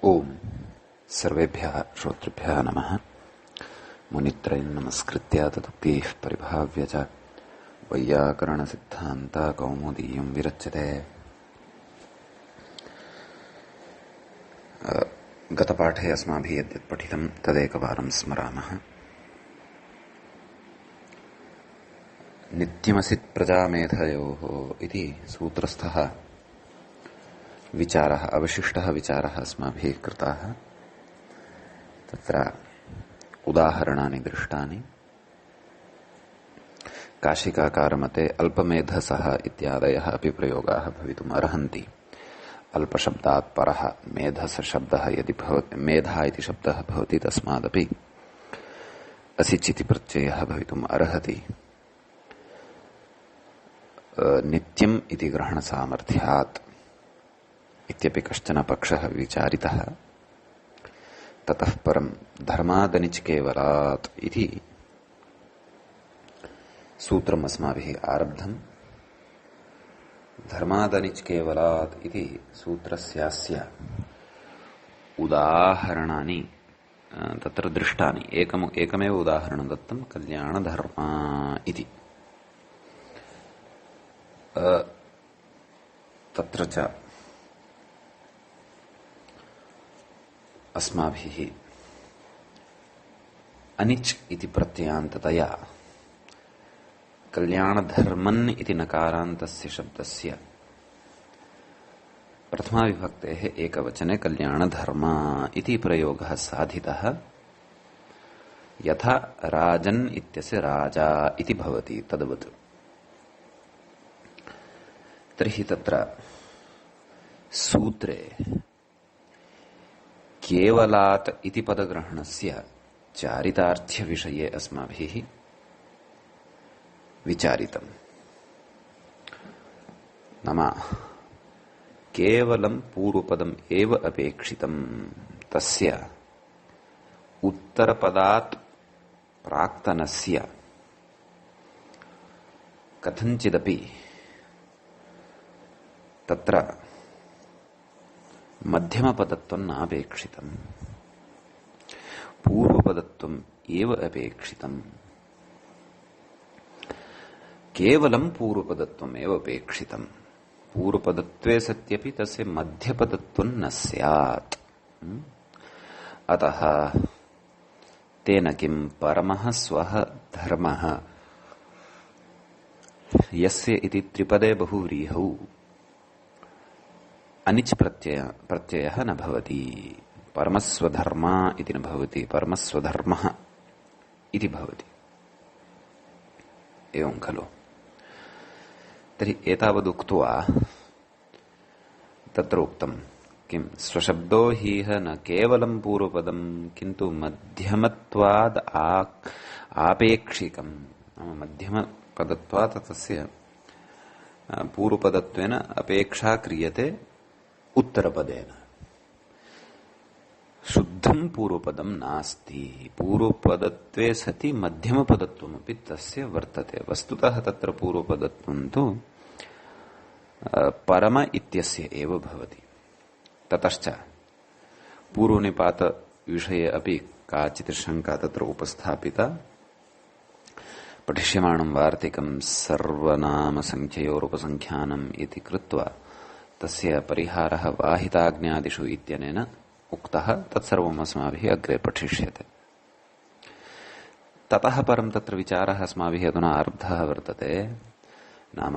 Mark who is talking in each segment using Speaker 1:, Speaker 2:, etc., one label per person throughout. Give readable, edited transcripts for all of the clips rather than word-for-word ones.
Speaker 1: ओम सर्वेभ्यः श्रोतृभ्यः नमः। मुनित्रयं नमस्कृत्य तदुक्तिः परिभाव्य च वैयाकरणसिद्धान्त कौमुदीयं विरच्यते। गतपाठे अस्माभिः यद्यत् पठितं तदेकवारं स्मरामः। नित्यमसित् प्रजामेधयोः इति सूत्रस्थः विचारः, अवशिष्टः विचारः अस्माभिः कृतः। तत्र उदाहरणानि दृष्टानि। काशिकाकारमते अल्पमेधसः इत्यादयः अपि प्रयोगाः भवितुम् अर्हन्ति। अल्पशब्दात् परः मेधसशब्दः यदि मेधा इति शब्दः भवति तस्मादपि असिचिति प्रत्ययः भवितुम् अर्हति। नित्यम् इति ग्रहणसामर्थ्यात् इत्यपि कश्चन पक्षः विचारितः। ततः परं धर्मादनिच् केवलात् इति सूत्रम् अस्माभिः आरब्धम्। धर्मादनिच् केवलात् इति सूत्रस्यास्य उदाहरणानि तत्र दृष्टानि। एकमेव उदाहरणं दत्तं, कल्याणधर्मा इति। तत्र च अस्माभिः अनिच् इति प्रत्ययान्ततया कल्याणधर्मन् इति नकारान्तस्य शब्दस्य प्रथमाविभक्तेः एकवचने कल्याणधर्मा इति प्रयोगः साधितः। यथा राजन् इत्यस्य राजा इति भवति तद्वत्। तर्हि तत्र सूत्रे केवलात् इति पदग्रहणस्य चारितार्थ्यविषये अस्माभिः विचारितम्। नाम केवलं पूर्वपदम् एव अपेक्षितम्, तस्य उत्तरपदात् प्राक्तनस्य कथञ्चिदपि तत्र मध्यमपदत्वं नापेक्षितम्, पूर्वपदत्वम् एव अपेक्षितम्। केवलं पूर्वपदत्वम् एव अपेक्षितम्। पूर्वपदत्वे सत्यपि तस्य मध्यपदत्वं न स्यात्। अतः तेन किं परमः स्वः धर्मः यस्य इति त्रिपदे बहुव्रीहौ अनिच् प्रत्ययः न भवति। परमस्वधर्मा इति न भवति, परमस्वधर्मः इति भवति। एवं खलु। तर्हि एतावदुक्त्वा तत्र उक्तं किं स्वशब्दो हीह न केवलं पूर्वपदं किन्तु मध्यमत्वाद् आपेक्षिकम्। मध्यमपदत्वात् तस्य पूर्वपदत्वेन अपेक्षा क्रियते उत्तरपदेन। शुद्धं पूर्वपदं नास्ति। पूर्वपदत्वे सति मध्यमपदत्वमपि तस्य वर्तते। वस्तुतः तत्र पूर्वपदत्वं तु परम इत्यस्य एव भवति। ततश्च पूर्वनिपात विषये अपि काचित् शङ्का तत्र उपस्थापिता। पठिष्यमाणं वार्तिकं सर्वनाम संख्ययोरुपसंख्यानम् इति कृत्वा तस्य परिहारः वाहिताज्ञादिषु इत्यनेन उक्तः। तत्सर्वम् अस्माभिः अग्रे पठिष्यते। ततः परं तत्र विचारः अस्माभिः अधुना आरब्धः वर्तते। नाम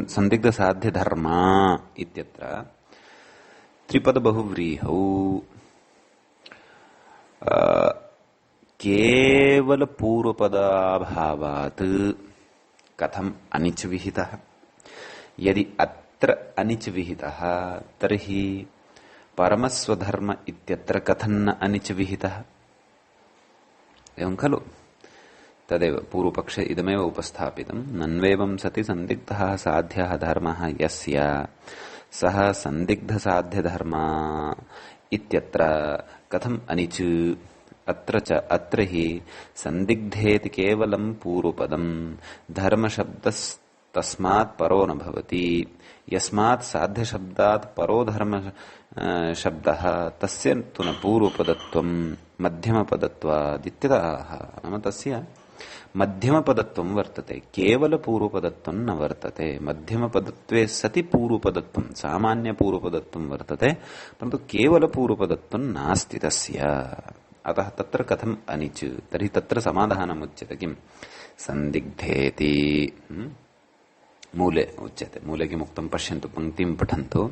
Speaker 1: संदिग्धसाध्यधर्मा इत्यत्र त्रिपदबहुव्रीहौ केवल पूर्वपदाभावात् कथम् अनिच् विहितः। यदि अत्र अनिच् विहितः तर्हि परमस्वधर्म इत्यत्र कथं न अनिच् विहितः। एवं खलु। तदेव पूर्वपक्षे इदमेव उपस्थापितं। नन्वेवं सति संदिग्धः साध्यः धर्मः यस्य सः संदिग्धसाध्यधर्मा इत्यत्र कथम् अनिच्। अत्र हि संदिग्धेति केवलं पूर्वपदं धर्मशब्दस् तस्मात् परो न भवति। यस्मात् साध्य शब्दात् परो धर्म शब्दः तस्य तु न पूर्वपदत्वं मध्यमपदत्वात् इत्यतः। नाम तस्य मध्यमपदत्वं वर्तते, केवलपूर्वपदत्वं न वर्तते। मध्यमपदत्वे सति पूर्वपदत्वं, सामान्यपूर्वपदत्वं वर्तते, परन्तु केवलपूर्वपदत्वं नास्ति तस्य। अतः तत्र कथम् अनिच्? तर्हि तत्र समाधानम् उच्यते किम्? सन्दिग्धेति मूले उच्यते। मूले किमुक्तं पश्यन्तु, पङ्क्तिं पठन्तु।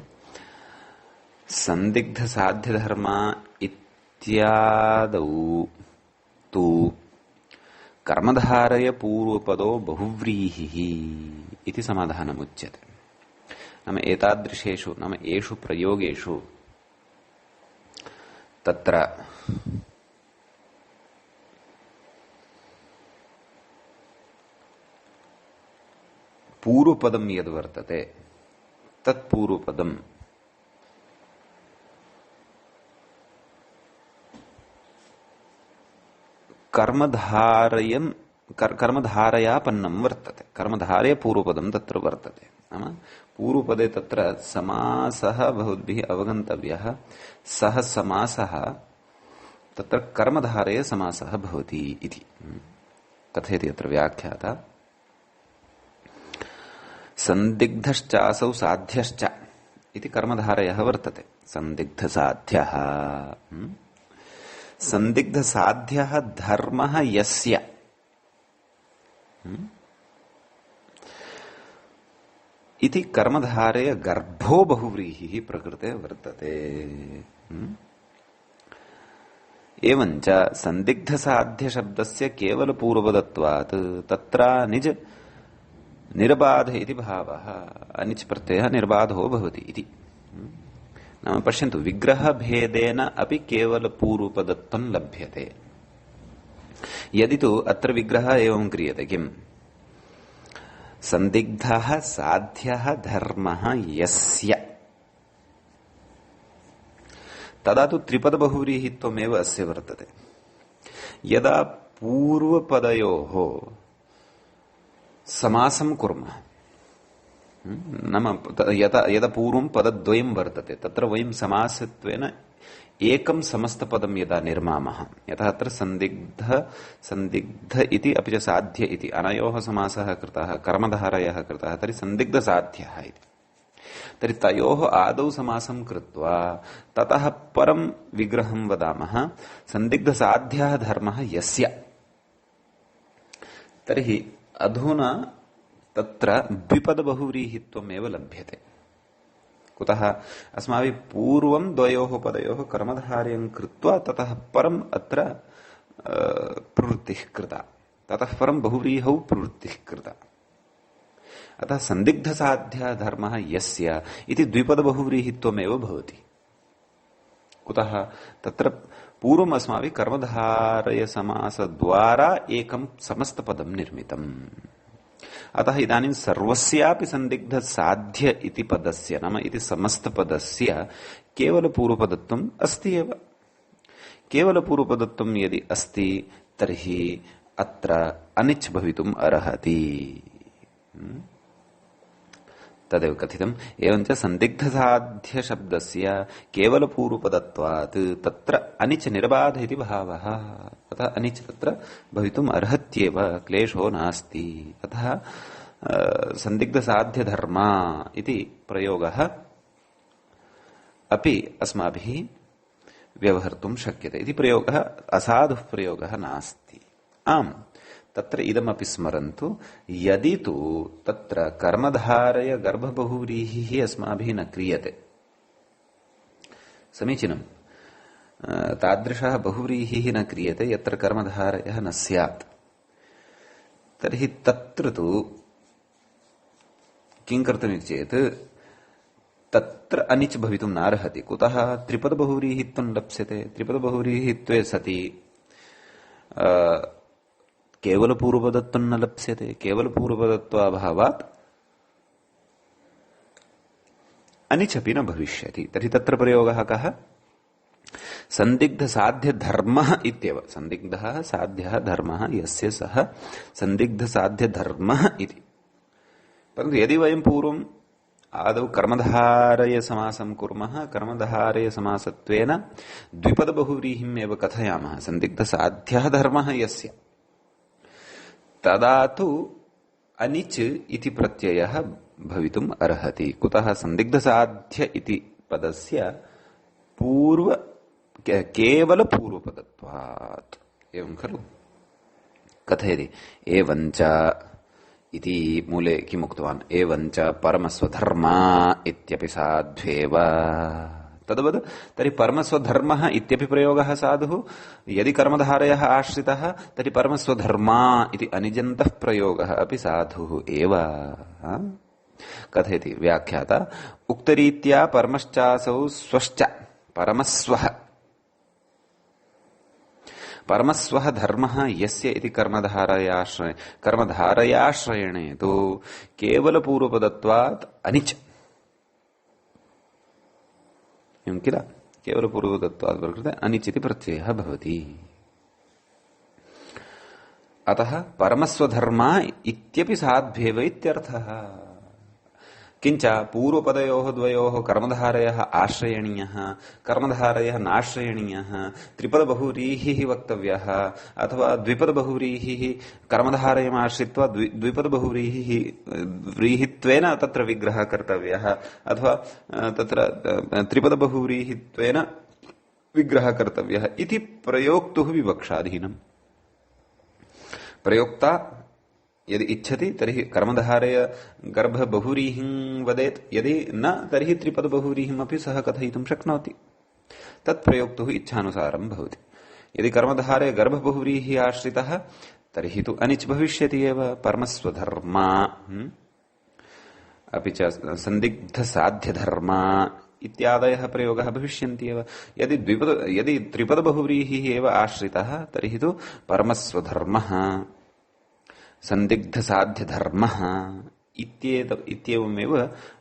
Speaker 1: सन्दिग्धसाध्यधर्मा इत्यादौ तु कर्मधारय पूर्वपदो बहुव्रीहिः इति समाधानमुच्यते। नाम एतादृशेषु, नाम एषु प्रयोगेषु तत्र पूर्वपदं यद्वर्तते तत्पूर्वपदं कर्मधारयापन्नं वर्तते। कर्मधारय पूर्वपदं तत्र वर्तते। नाम पूर्वपदे तत्र समासः भवद्भिः अवगन्तव्यः। सः समासः तत्र कर्मधारय समासः भवति इति कथयति अत्र व्याख्याता। सन्दिग्धश्चासौ साध्यश्च इति कर्मधारयः वर्तते। सन्दिग्धसाध्यः सन्दिग्धसाध्यः धर्मः यस्य इति कर्मधारय गर्भो बहुव्रीहिः प्रकृते वर्तते। एवञ्च सन्दिग्धसाध्यशब्दस्य केवलपूर्वपदत्वात् तत्र निज निर्बाध इति भावः। अनिच् प्रत्ययः निर्बाधो भवति इति। नाम पश्यन्तु, विग्रहभेदेन अपि केवलपूर्वपदत्वं लभ्यते। यदि तु अत्र विग्रहः एवं क्रियते, किम्? सन्दिग्धः साध्यः धर्मः यस्य, तदा तु त्रिपदबहुव्रीहित्वमेव अस्य वर्तते। यदा पूर्वपदयोः समासं कुर्मः, नाम यदा पूर्वं पदद्वयं वर्तते, तत्र वयं समासत्वेन एकं समस्तपदं यदा निर्मामः, यतः अत्र सन्दिग्ध इति अपि च साध्य इति अनयोः समासः कृतः, कर्मधारयः कृतः, तर्हि सन्दिग्धसाध्यः इति। तर्हि तयोः आदौ समासं कृत्वा ततः परं विग्रहं वदामः सन्दिग्धसाध्यः धर्मः यस्य। तर्हि अधुना तत्र द्विपदबहुव्रीहित्वमेव लभ्यते। कुतः? अस्माभिः पूर्वं द्वयोः पदयोः कर्मधारयं कृत्वा ततः परम् अत्र प्रवृत्तिः कृता, ततः परं बहुव्रीहौ प्रवृत्तिः कृता। अतः सन्दिग्धसाध्यः धर्मः यस्य इति द्विपदबहुव्रीहित्वमेव भवति। कुतः? तत्र पूर्वम् अस्माभिः कर्मधारयसमासद्वारा एकं समस्तपदं निर्मितम्। अतः इदानीं सर्वस्यापि सन्दिग्धसाध्य इति पदस्य, नाम इति समस्तपदस्य केवलपूर्वपदत्वम् अस्ति एव। केवलपूर्वपदत्वं यदि अस्ति तर्हि अत्र अनिच् भवितुम् अर्हति। तदेव कथितम्। एवञ्च सन्दिग्धसाध्यशब्दस्य केवलपूर्वपदत्वात् तत्र अनिच् निर्बाध इति भावः। अतः अनिच् तत्र भवितुम् अर्हत्येव, क्लेशो नास्ति। अतः सन्दिग्धसाध्यधर्मा इति प्रयोगः अपि अस्माभिः व्यवहर्तुं शक्यते। इति प्रयोगः असाधुः प्रयोगः नास्ति। आम्, तत्र इदमपि स्मरन्तु, यदि तु तत्र कर्मधारय गर्भबहुव्रीहिः अस्माभिः न क्रियते, समीचीनम्, तादृशः बहुव्रीहिः न क्रियते यत्र कर्मधारयः न स्यात्, तर्हि तत्र तु किं कर्तव्यं चेत् तत्र अनिच् भवितुं नार्हति। कुतः? त्रिपदबहुव्रीहित्वं लप्स्यते। त्रिपदबहुव्रीहित्वे सति केवलपूर्वपदत्वं न लप्स्यते। केवलपूर्वपदत्वाभावात् अनिच् अपि न भविष्यति। तर्हि तत्र प्रयोगः कः? सन्दिग्धसाध्यधर्मः इत्येव। सन्दिग्धः साध्यः धर्मः यस्य सः सन्दिग्धसाध्यधर्मः इति। परन्तु यदि वयं पूर्वम् आदौ कर्मधारय समासं कुर्मः, कर्मधारय समासत्वेन द्विपदबहुव्रीहिम् एव कथयामः, सन्दिग्धसाध्यः धर्मः यस्य, तदा तु अनिच् इति प्रत्ययः भवितुम् अर्हति। कुतः? सन्दिग्धसाध्य इति पदस्य पूर्व केवल पूर्वपदत्वात्। एवं खलु? कथयति एवञ्च इति मूले किम् उक्तवान्? एवञ्च परमस्वधर्मा इत्यपि साध्वेव। तद्वत् तर्हि परमस्वधर्मः इत्यपि प्रयोगः साधुः, यदि कर्मधारयः आश्रितः तर्हि परमस्वधर्मा इति अनिजन्तः प्रयोगः अपि साधुः एव। कथयति व्याख्याता, उक्तरीत्या परमश्चासौ स्वश्च परमस्वः, परमस्वः धर्मः यस्य इति कर्मधारयाश्रयणे तु केवलपूर्वपदत्वात् अनिच्, एवं किल? केवलपूर्वपदत्वात् प्रकृते अनिच् इति प्रत्ययः भवति। अतः परमस्वधर्मा इत्यपि साध्वेव इत्यर्थः। किंच पूर्वपदयोः द्वयोः कर्मधारयः आश्रयणीयः, कर्मधारयः नाश्रयणीयः, त्रिपदबहुव्रीहिः वक्तव्यः अथवा द्विपदबहुव्रीहिः कर्मधारयम् आश्रित्वा द्विपदबहुव्रीहिः व्रीहित्वेन तत्र विग्रहः कर्तव्यः, अथवा तत्र त्रिपदबहुव्रीहित्वेन विग्रहः कर्तव्यः इति प्रयोक्तुः विवक्षाधीनम्। प्रयोक्ता यदि इच्छति तर्हि कर्मधारय गर्भ बहुव्रीहिं वदेत्, यदि न तर्हि त्रिपद बहुव्रीहिम् अपि सः कथयितुं शक्नोति। तत्प्रयोक्तुः इच्छानुसारं भवति। यदि कर्मधारय गर्भ बहुव्रीहिः आश्रितः तर्हि तु अनिच् भविष्यति एव। परमस्वधर्मा अपि च सन्दिग्धसाध्यधर्मा इत्यादयः प्रयोगः भविष्यन्ति एव। यदि त्रिपद बहुव्रीहिः एव आश्रितः तर्हि तु परमस्वधर्मः सन्दिग्धसाध्यधर्मः इत्येवमेव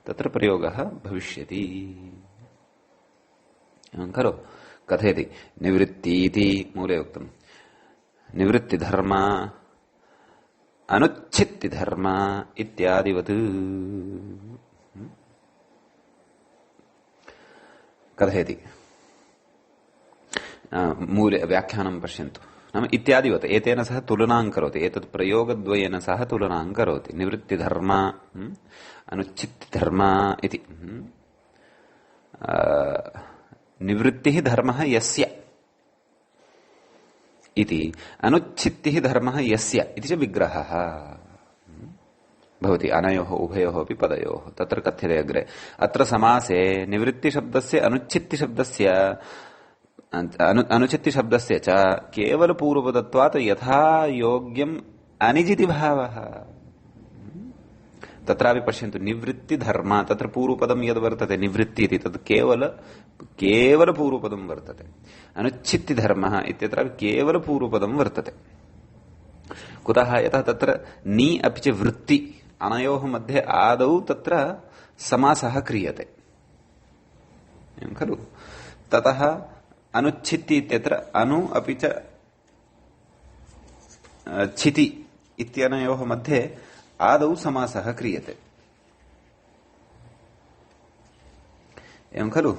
Speaker 1: तत्र प्रयोगः भविष्यति। खलु? कथयति निवृत्तीति मूले उक्तम्, निवृत्तिधर्म अनुच्छित्तिधर्म इत्यादिवत्। कथयति मूले व्याख्यानं पश्यन्तु। नाम इत्यादिवत् एतेन सह तुलनां करोति, एतत् प्रयोगद्वयेन सह तुलनां करोति। निवृत्तिधर्म अनुच्छित्तिधर्म इति। निवृत्तिः धर्मः यस्य इति, अनुच्छित्तिः धर्मः यस्य इति च विग्रहः भवति अनयोः उभयोः अपि पदयोः। तत्र कथ्यते अग्रे, अत्र समासे निवृत्तिशब्दस्य अनुच्छित्तिशब्दस्य अनुच्छित्तिशब्दस्य च केवलपूर्वपदत्वात् यथा योग्यम् अनिजिति भावः। तत्रापि पश्यन्तु, निवृत्तिधर्म, तत्र पूर्वपदं यद् वर्तते निवृत्ति इति, तद् केवलपूर्वपदं वर्तते। अनुच्छित्तिधर्मः इत्यत्रापि केवलपूर्वपदं वर्तते। कुतः? यतः तत्र नि अपि च वृत्ति अनयोः मध्ये आदौ तत्र समासः क्रियते, एवं खलु? ततः अनुच्छित्ति इत्यत्र अनु अपि च छिति इत्यनयोः मध्ये आदौ समासः क्रियते, एवं खलु?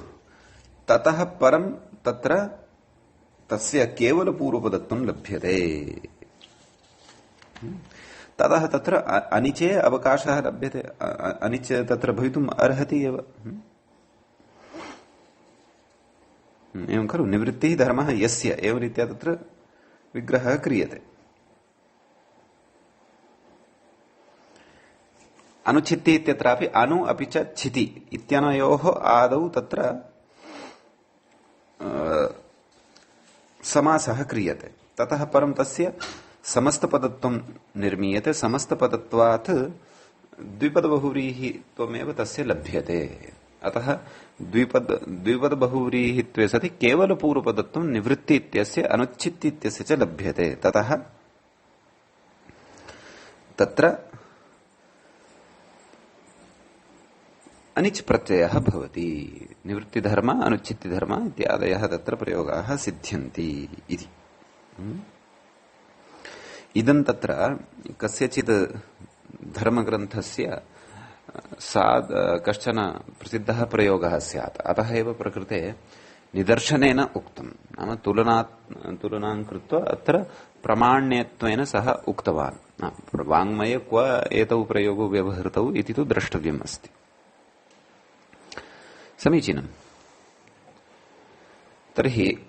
Speaker 1: ततः परं तत्र तस्य केवलपूर्वपदत्वं लभ्यते। ततः तत्र अनिचे अवकाशः लभ्यते, अनिच तत्र भवितुम् अर्हति एव। एवं खलु? निवृत्तिः धर्मः यस्य, एवं रीत्या तत्र विग्रहः क्रियते। अनुच्छित्ति इत्यत्रापि अनु अपि च छिति इत्यनयोः आदौ तत्र समासः क्रियते। ततः परं तस्य समस्तपदत्वं निर्मीयते। समस्तपदत्वात् द्विपदबहुव्रीहित्वमेव तस्य लभ्यते। अतः द्विपदबहुव्रीहित्वे सति केवलपूर्वपदत्वं निवृत्ति इत्यस्य अनुच्छित्ति इत्यस्य च लभ्यते। ततः तत्र अनिच् प्रत्ययः भवति। निवृत्तिधर्म अनुच्छित्तिधर्म इत्यादयः तत्र प्रयोगाः सिद्ध्यन्ति इति। इदं तत्र कस्यचित् धर्मग्रन्थस्य कश्चन प्रसिद्धः प्रयोगः स्यात्। अतः एव प्रकृते निदर्शनेन उक्तम्, नाम तुलनां कृत्वा अत्र प्रमाण्यत्वेन सः उक्तवान्। वाङ्मये क्व एतौ प्रयोगौ व्यवहृतौ इति तु द्रष्टव्यम् अस्ति। समीचीनम्। तर्हि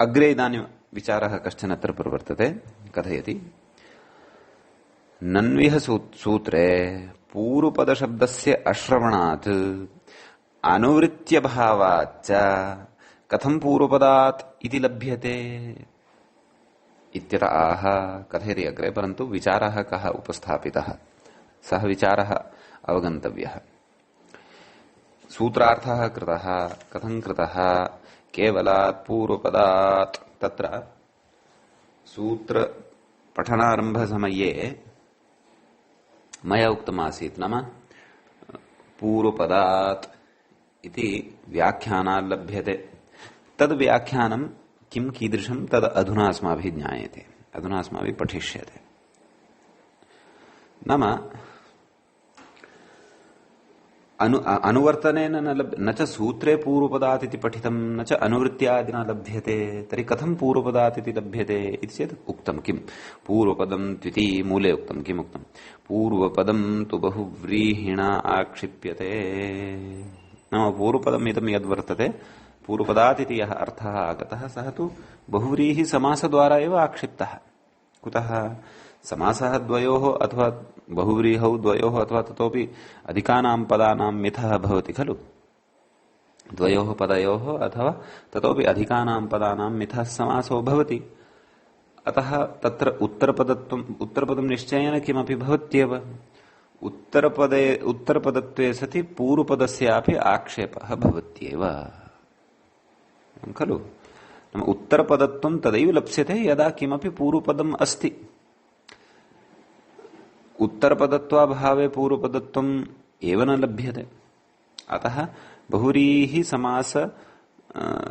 Speaker 1: अग्रे इदानीं विचारः कश्चन अत्र प्रवर्तते। कथयति नन्विह सूत्रे पूर्वपदशब्दस्य अश्रवणात् अनुवृत्त्यभावाच्च कथं पूर्वपदात् इति लभ्यते इत्यत आह। कथयति अग्रे, परन्तु विचारः कः उपस्थापितः, सः विचारः अवगन्तव्यः। सूत्रार्थः कृतः, कथं कृतः, केवलात् पूर्वपदात्। तत्र सूत्र पठनारम्भसमये मया उक्तमासीत्, नाम पूर्वपदात् इति व्याख्यानात् लभ्यते। तद् व्याख्यानं किं कीदृशं तद् अधुना अस्माभिः ज्ञायते, अधुना अस्माभिः पठिष्यते। नाम अनुवर्तनेन न च सूत्रे पूर्वपदात् इति पठितं, न च अनुवृत्त्यादिना लभ्यते। तर्हि कथं पूर्वपदात् इति लभ्यते इति चेत् उक्तं किम्, पूर्वपदं द्विती मूले उक्तं किम् उक्तं, पूर्वपदं तु बहुव्रीहिणा आक्षिप्यते। नाम पूर्वपदम् इदं यद्वर्तते, पूर्वपदात् इति यः अर्थः आगतः सः तु बहुव्रीहि समासद्वारा एव आक्षिप्तः। कुतः? समासः द्वयोः अथवा बहुव्रीहौ द्वयोः अथवा ततोपि अधिकानां पदानां मिथः भवति खलु। द्वयोः पदयोः अथवा ततोपि अधिकानां पदानां मिथः समासो भवति। अतः तत्र उत्तरपदं निश्चयेन किमपि भवत्येव। उत्तरपदत्वे सति पूर्वपदस्यापि आक्षेपः भवत्येव खलु। उत्तरपदत्वं तदैव लप्स्यते यदा किमपि पूर्वपदम् अस्ति। उत्तरपदत्वाभावे पूर्वपदत्वम् एव न लभ्यते। अतः बहुव्रीहि समास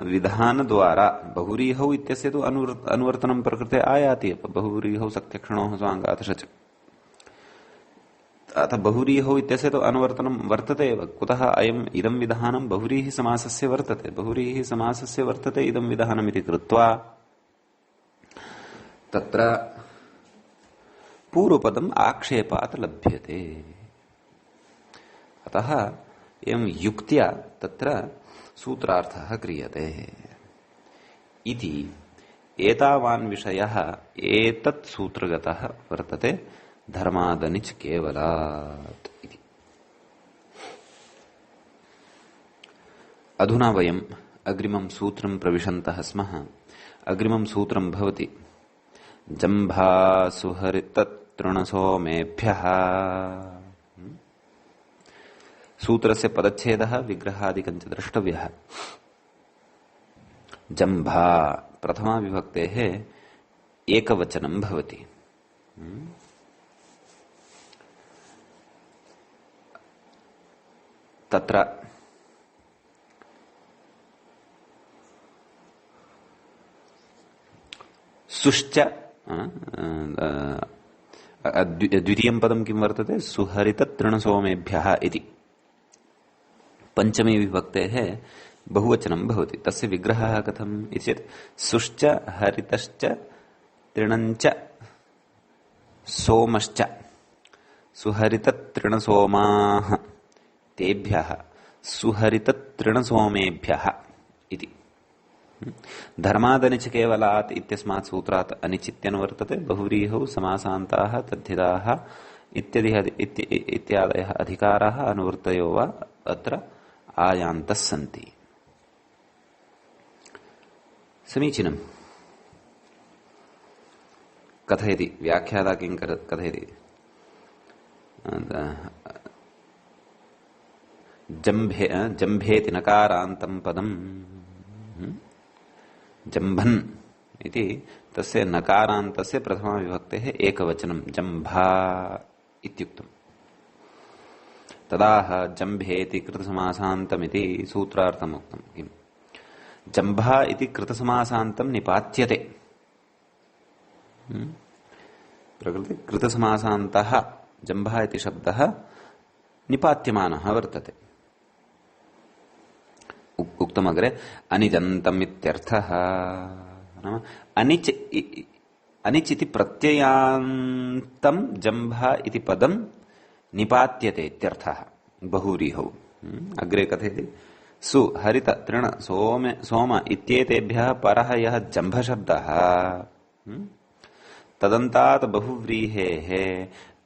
Speaker 1: विधान द्वारा, बहुव्रीहौ इत्यस्य तु अनुवर्तनं प्रकृते आयाति। बहुव्रीहौ सत्यक्षणोः स्वाङ्गात् शच। अतः बहुव्रीहौ इत्यस्य तु अनुवर्तनं वर्तते एव। कुतः? इदं विधानं बहुव्रीहि समासस्य वर्तते, बहुव्रीहि समासस्य वर्तते इदं विधानमिति कृत्वा तत्र पूर्वपदम् आक्षेपात् लभ्यते। अतः एवं युक्त्या तत्र सूत्रार्थः क्रियते इति एतावान् विषयः एतत् सूत्रगतः वर्तते धर्मादनिच् केवलात् इति। अधुना वयम् अग्रिमं सूत्रं प्रविशन्तः स्मः। अग्रिमं सूत्रं भवति जम्भासुहरिततृणसोमेभ्यः। सूत्रस्य पदच्छेदः विग्रहादिकं च द्रष्टव्यः। जम्भा प्रथमा विभक्तेः एकवचनं भवति। तत्र सुश्च द्वितीयं पदं किं वर्तते? सुहरिततृणसोमेभ्यः इति। पंचमी विभक्तेः बहुवचनं भवति। तस्य विग्रहः कथम् इति चेत् सुश्च हरितश्च तृणञ्च सोमश्च सुहरिततृणसोमाः तेभ्यः सुहरिततृणसोमेभ्यः इति। धर्मादनिच केवलात् इत्यस्मात् सूत्रात् अनिचित्यनुवर्तते। बहुव्रीहौ समासान्ताः तद्धिताः इत्यादयः अधिकाराः अनुवृत्तयो वा अत्र आयान्तः सन्ति। समीचीनम्। कथयति व्याख्याता किं कथयति? जम्भेति नकारान्तं पदम् जम्भन् इति तस्य नकारान्तस्य प्रथमा विभक्तेः एकवचनं जम्भा इत्युक्तम्। तदाह जम्भेति कृतसमासान्तमिति सूत्रार्थम् उक्तम्। किम्? जम्भा इति कृतसमासान्तं निपात्यते। प्रकृते कृतसमासान्तः जम्भः इति शब्दः निपात्यमानः वर्तते। उक्तमग्रे अनिजन्तम् इत्यर्थः। नाम अनिच् इति प्रत्ययान्तं जम्भः इति पदं निपात्यते इत्यर्थः बहुव्रीहौ। अग्रे कथयति सु हरित तृण सोम इत्येतेभ्यः परः यः जम्भशब्दः तदन्तात् बहुव्रीहेः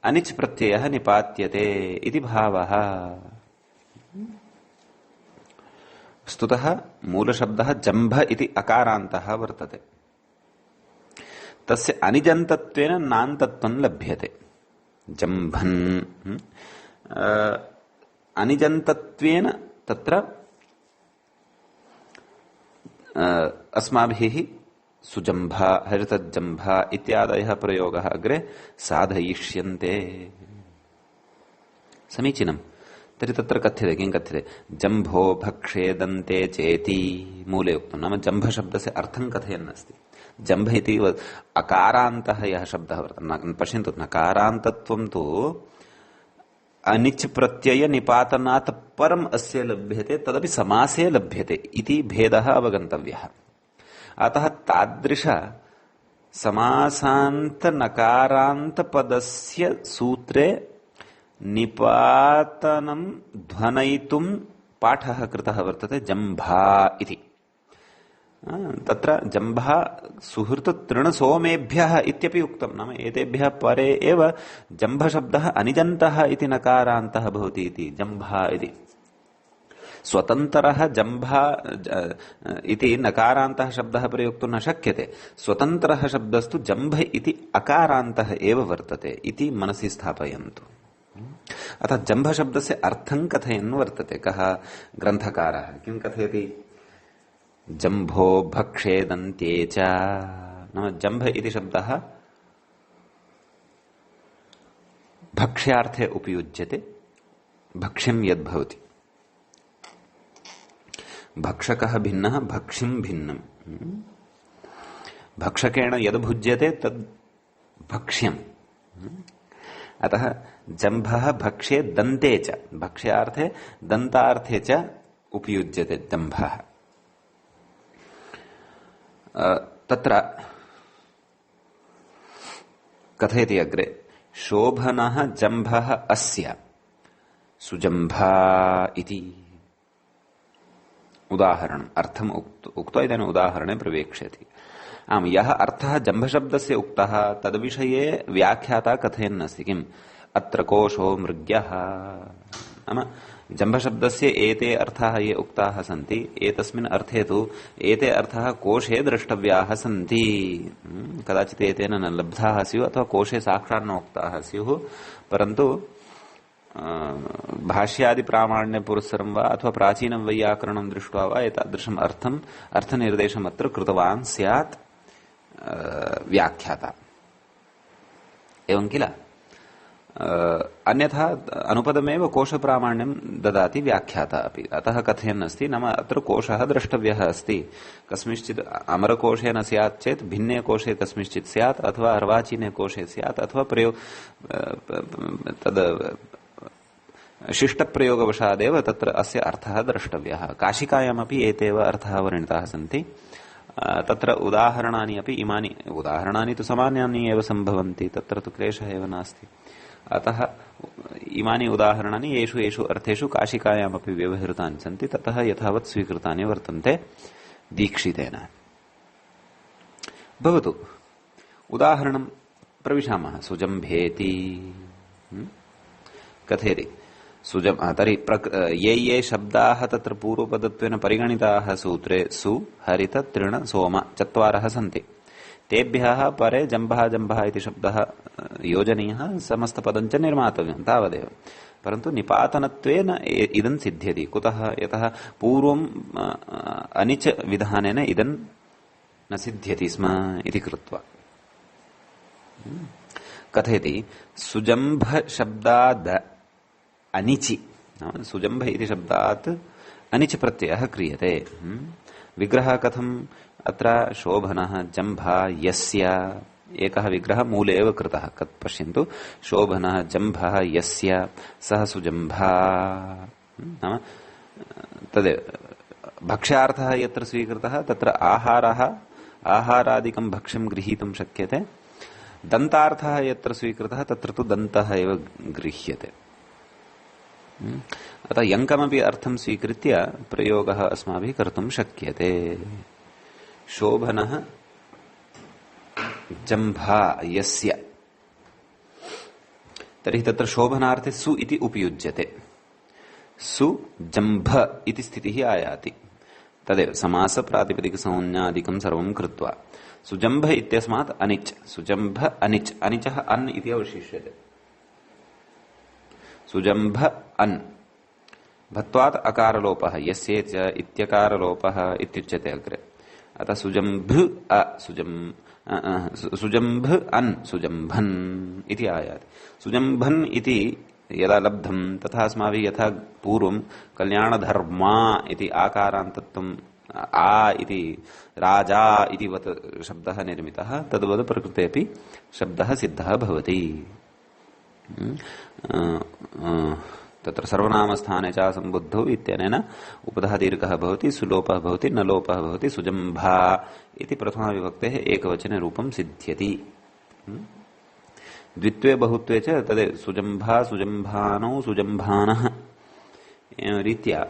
Speaker 1: अनिच् प्रत्ययः निपात्यते इति भावः। स्तुतः मूलशब्दः जम्भ इति अकारान्तः वर्तते। तस्य अनिजन्तत्वेन नान्तत्वं लभ्यते। जम्भन् अनिजन्तत्वेन तत्र अस्माभिः सुजम्भा हरितजम्भा इत्यादयः प्रयोगः अग्रे साधयिष्यन्ते। समीचीनम्। तर्हि तत्र कथ्यते किं कथ्यते जम्भो भक्षे दन्ते चेति मूले उक्तं। नाम जम्भशब्दस्य अर्थं कथयन् अस्ति। जम्भ इति अकारान्तः यः शब्दः वर्तते। पश्यन्तु नकारान्तत्वं तु अनिच् प्रत्यय निपातनात् परम् अस्य लभ्यते, तदपि समासे लभ्यते इति भेदः अवगन्तव्यः। अतः तादृश समासान्त नकारान्त पदस्य सूत्रे निपातनं ध्वनयितुं पाठः कृतः वर्तते जम्भा इति। तत्र जम्भा सुहृत् तृणसोमेभ्यः इत्यपि उक्तं। नाम एतेभ्यः परे एव जम्भशब्दः अनिजन्तः इति नकारान्तः भवति इति जम्भा इति। स्वतन्त्रः जम्भा इति नकारान्तः शब्दः प्रयोक्तुं न शक्यते। स्वतन्त्रः शब्दस्तु जम्भ इति अकारान्तः एव वर्तते इति मनसि स्थापयन्तु। अतः जम्भशब्दस्य अर्थं कथयन् वर्तते। कः ग्रन्थकारः किं कथयति जम्भो भक्षे दन्ते च। नाम जम्भ इति शब्दः भक्ष्यार्थे उपयुज्यते। भक्ष्यं यद्भवति भक्षकः भिन्नः भक्षिं भिन्नम्। भक्षकेण यद् भुज्यते तद् भक्ष्यम्। अतः जम्भः भक्षे दन्ते च भक्ष्यार्थे दन्तार्थे च उपयुज्यते जम्भः। तत्र कथयति अग्रे शोभनः जम्भः अस्य सुजम्भा इति। उदाहरणम् अर्थम् उक्त्वा इदानीम् उदाहरणे प्रवेक्ष्यति। आम् यः अर्थः जम्भशब्दस्य उक्तः तद्विषये व्याख्याता कथयन् अस्ति। किम् अत्र कोशो मृग्यः। नाम जम्भशब्दस्य एते अर्थाः ये उक्ताः सन्ति एतस्मिन् अर्थे तु एते अर्थाः कोशे द्रष्टव्याः सन्ति। कदाचित् एतेन न लब्धाः स्युः अथवा कोशे साक्षात् न उक्ताः स्युः, परन्तु भाष्यादि प्रामाण्य पुरस्सरं वा अथवा प्राचीनं वैयाकरणं दृष्ट्वा वा एतादृशम् अर्थनिर्देशम् अत्र कृतवान् स्यात् व्याख्याता। एवं किल अन्यथा अनुपदमेव कोशप्रामाण्यं ददाति व्याख्याता अपि। अतः कथयन् अस्ति नाम अत्र कोशः द्रष्टव्यः अस्ति। कस्मिंश्चित् अमरकोशे न स्यात् चेत् भिन्ने कोशे कस्मिंश्चित् स्यात् अथवा अर्वाचीने कोशे स्यात् अथवा तद् शिष्टप्रयोगवशादेव तत्र अस्य अर्थः द्रष्टव्यः। काशिकायामपि एतेव अर्थाः वर्णिताः सन्ति। तत्र उदाहरणानि अपि इमानि उदाहरणानि तु सामान्यानि एव सम्भवन्ति, तत्र तु क्लेशः एव नास्ति। अतः इमानि उदाहरणानि येषु अर्थेषु काशिकायामपि व्यवहृतानि सन्ति, ततः यथावत् स्वीकृतानि वर्तन्ते दीक्षितेन। भवतु उदाहरणं प्रविशामः। सुजम्भेति कथयति तर्हि ये शब्दाः तत्र पूर्वपदत्वेन परिगणिताः सूत्रे सु हरित तृण सोम चत्वारः सन्ति। तेभ्यः परे जम्भः इति शब्दः योजनीयः, समस्तपदञ्च निर्मातव्यं, तावदेव। परन्तु निपातनत्वेन इदं सिद्ध्यति। कुतः? यतः पूर्वम् अनिच विधानेन इदं न सिद्ध्यति स्म इति कृत्वा कथयति सुजम्भ शब्दाद् अनिचि। सुजम्भ इति शब्दात् अनिच प्रत्ययः क्रियते। विग्रहः कथम्? अत्र शोभनः जम्भा यस्य एकः विग्रहः मूले एव कृतः कत् पश्यन्तु शोभनः जम्भः यस्य सः सुजम्भा नाम तदेव भक्ष्यार्थः यत्र स्वीकृतः तत्र आहारः आहारादिकं भक्ष्यं गृहीतुं शक्यते दन्तार्थः यत्र स्वीकृतः तत्र तु दन्तः एव गृह्यते अतः यङ्कमपि अर्थं स्वीकृत्य प्रयोगः अस्माभिः कर्तुं शक्यते शोभनः जम्भा यस्य तर्हि तत्र शोभनार्थे सु इति उपयुज्यते सु जम्भ इति स्थितिः आयाति तदेव समास प्रातिपदिक संज्ञादिकं सर्वं कृत्वा सुजम्भ इत्यस्मात् अनिच् सुजम्भ अनिच् अनिचः अन् इति अवशिष्यते सुजम्भ अन् भत्वात् अकारलोपः यस्य च इत्यकारलोपः इत्युच्यते अग्रे अतः सुजम्भ सुजम्भ अन् सुजम्भन् इति आयाति सुजम्भन् इति यदा लब्धं तथा अस्माभिः यथा पूर्वं कल्याणधर्मा इति आकारान्तत्वम् आ इति राजा इति वत् शब्दः निर्मितः तद्वत् प्रकृते अपि शब्दः सिद्धः भवति तत्र सर्वनामस्थाने च सम्बुद्धौ इत्यनेन उपधः दीर्घः भवति सुलोपः भवति न लोपः भवति सुजम्भा इति प्रथमाविभक्तेः एकवचने रूपं सिद्ध्यति द्वित्वे बहुत्वे च तदे सुजम्भा सुजम्भानौ सुजम्भानः एवं रीत्या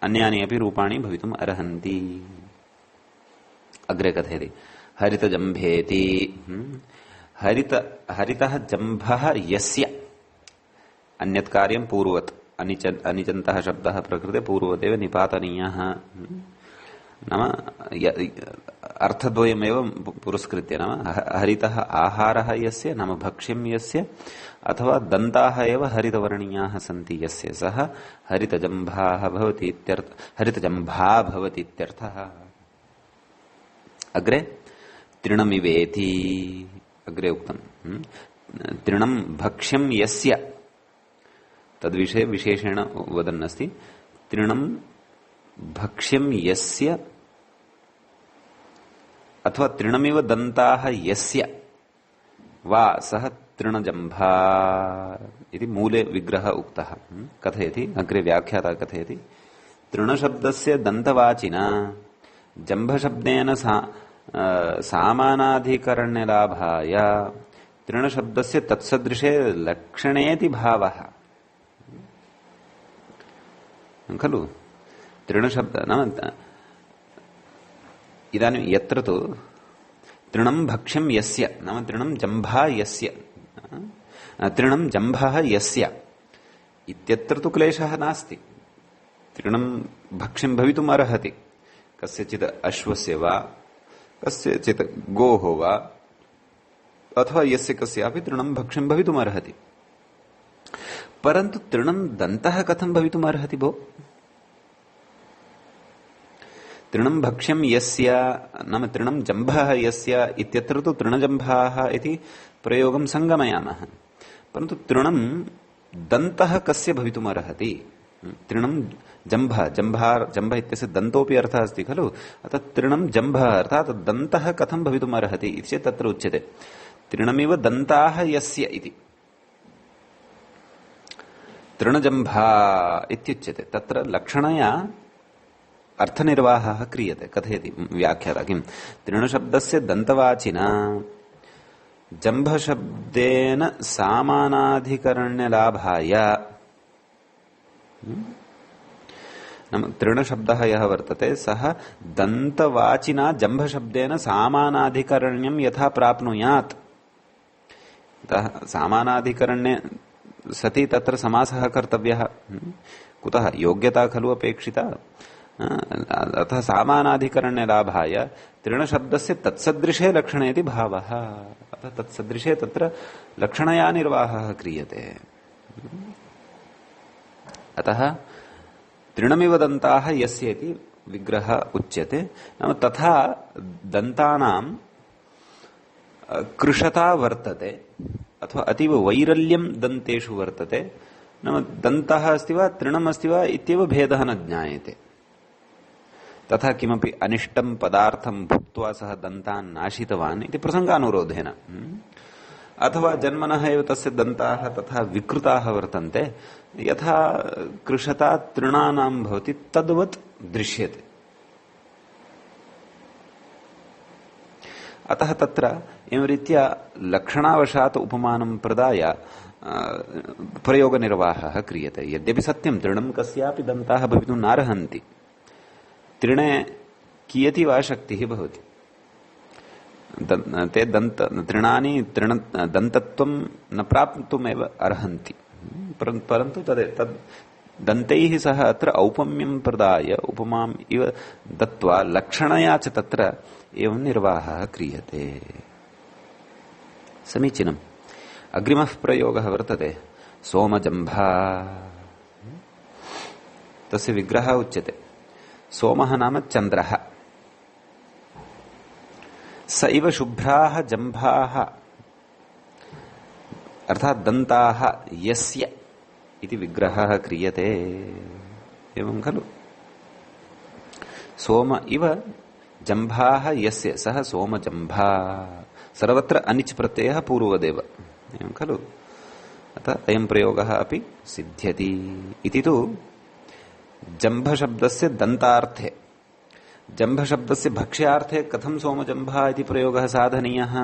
Speaker 1: अन्यानि अपि रूपाणि भवितुम् अर्हन्ति अग्रे कथयति हरितजम्भेति हरितः जम्भः यस्य अन्यत् कार्यं पूर्ववत् अनिचन्तः शब्दः प्रकृते पूर्ववदेव निपातनीयः नाम अर्थद्वयमेव पुरस्कृत्य नाम हरितः आहारः यस्य नाम भक्ष्यं यस्य अथवा दन्ताः एव हरितवर्णीयाः सन्ति यस्य सः हरितजम्भाः भवति इत्यर्थ हरितजम्भा भवति इत्यर्थः अग्रे तृणमिवेति अग्रे उक्तम् तृणं भक्ष्यं यस्य तद्विषये विशेषेण वदन्नस्ति तृणं भक्ष्यं यस्य अथवा तृणमिव दन्ताः यस्य वा सः तृणजम्भा इति मूले विग्रहः उक्तः कथयति अग्रे व्याख्याता कथयति तृणशब्दस्य दन्तवाचिना जम्भशब्देन सामानाधिकरण्यलाभाय तृणशब्दस्य तत्सदृशे लक्षणेति भावः खलु तृणशब्द नाम इदानीं यत्र तु तृणं भक्ष्यं यस्य नाम तृणं जम्भा यस्य तृणं जम्भः यस्य इत्यत्र तु क्लेशः नास्ति तृणं भक्ष्यं भवितुम् अर्हति कस्यचित् अश्वस्य वा कस्यचित् गोः वा अथवा यस्य कस्यापि तृणं भक्ष्यं भवितुम् अर्हति परन्तु तृणं दन्तः कथं भवितुम् अर्हति भो तृणं भक्ष्यं यस्य नाम तृणं जम्भः यस्य इत्यत्र तु तृणजम्भाः इति प्रयोगं सङ्गमयामः परन्तु तृणं दन्तः कस्य भवितुम् अर्हति तृणं जम्भः जम्भ इत्यस्य दन्तोऽपि अर्थः अस्ति खलु अतः तृणं जम्भः अर्थात् दन्तः कथं भवितुम् अर्हति इति चेत् तत्र उच्यते तृणमिव दन्ताः यस्य इति तृणजम्भा इत्युच्यते तत्र लक्षणया अर्थनिर्वाहः क्रियते कथयति व्याख्याता किं तृणशब्दस्य दन्तवाचिना जम्भशब्देन सामानाधिकरण्यलाभाय नाम तृणशब्दः यः वर्तते सः दन्तवाचिना जम्भशब्देन सामानाधिकरण्यं यथा प्राप्नुयात् सामानाधिकरण्ये सति तत्र समासः कर्तव्यः कुतः योग्यता खलु अपेक्षिता अतः सामानाधिकरण्य लाभाय तृणशब्दस्य तत्सदृशे लक्षणेति भावः अतः तत्सदृशे तत्र लक्षणया निर्वाहः क्रियते अतः तृणमिव दन्ताः यस्य इति विग्रहः उच्यते नाम तथा दन्तानां कृशता वर्तते अथवा अतीव वैरल्यं दन्तेषु वर्तते नाम दन्तः अस्ति वा तृणम् अस्ति वा इत्येव भेदः न ज्ञायते तथा किमपि अनिष्टं पदार्थं भुक्त्वा सः दन्तान् नाशितवान् इति प्रसंगानुरोधेन अथवा जन्मनः एव तस्य दन्ताः तथा विकृताः वर्तन्ते यथा कृशता तृणानां भवति तद्वत् दृश्यते। अतः तत्र एवं रीत्या लक्षणावशात् उपमानं प्रदाय प्रयोगनिर्वाहः क्रियते। यद्यपि सत्यं तृणं कस्यापि दन्ताः भवितुं नार्हन्ति, तृणे कियती वा शक्तिः भवति, ते तृणानि दन्तत्वं न प्राप्तुमेव अर्हन्ति, परन्तु तद् दन्तैः सह अत्र औपम्यं प्रदाय उपमाम् इव दत्त्वा लक्षणया च तत्र एवं निर्वाहः क्रियते। समीचीनम्। अग्रिमः प्रयोगः वर्तते सोमजम्भा। तस्य विग्रहः उच्यते। सोमः नाम चन्द्रः। स इव शुभ्राः जम्भाः अर्थात् दन्ताः यस्य इति विग्रहः क्रियते। एवं खलु। सोम इव जम्भाः यस्य सः सोमजम्भा। सर्वत्र अनिच् प्रत्ययः पूर्वदेव। एवं खलु। अतः अयं प्रयोगः अपि सिद्ध्यति। इति तु जम्भशब्दस्य दन्तार्थे, जम्भशब्दस्य भक्ष्यार्थे कथं सोमजम्भा इति प्रयोगः साधनीयः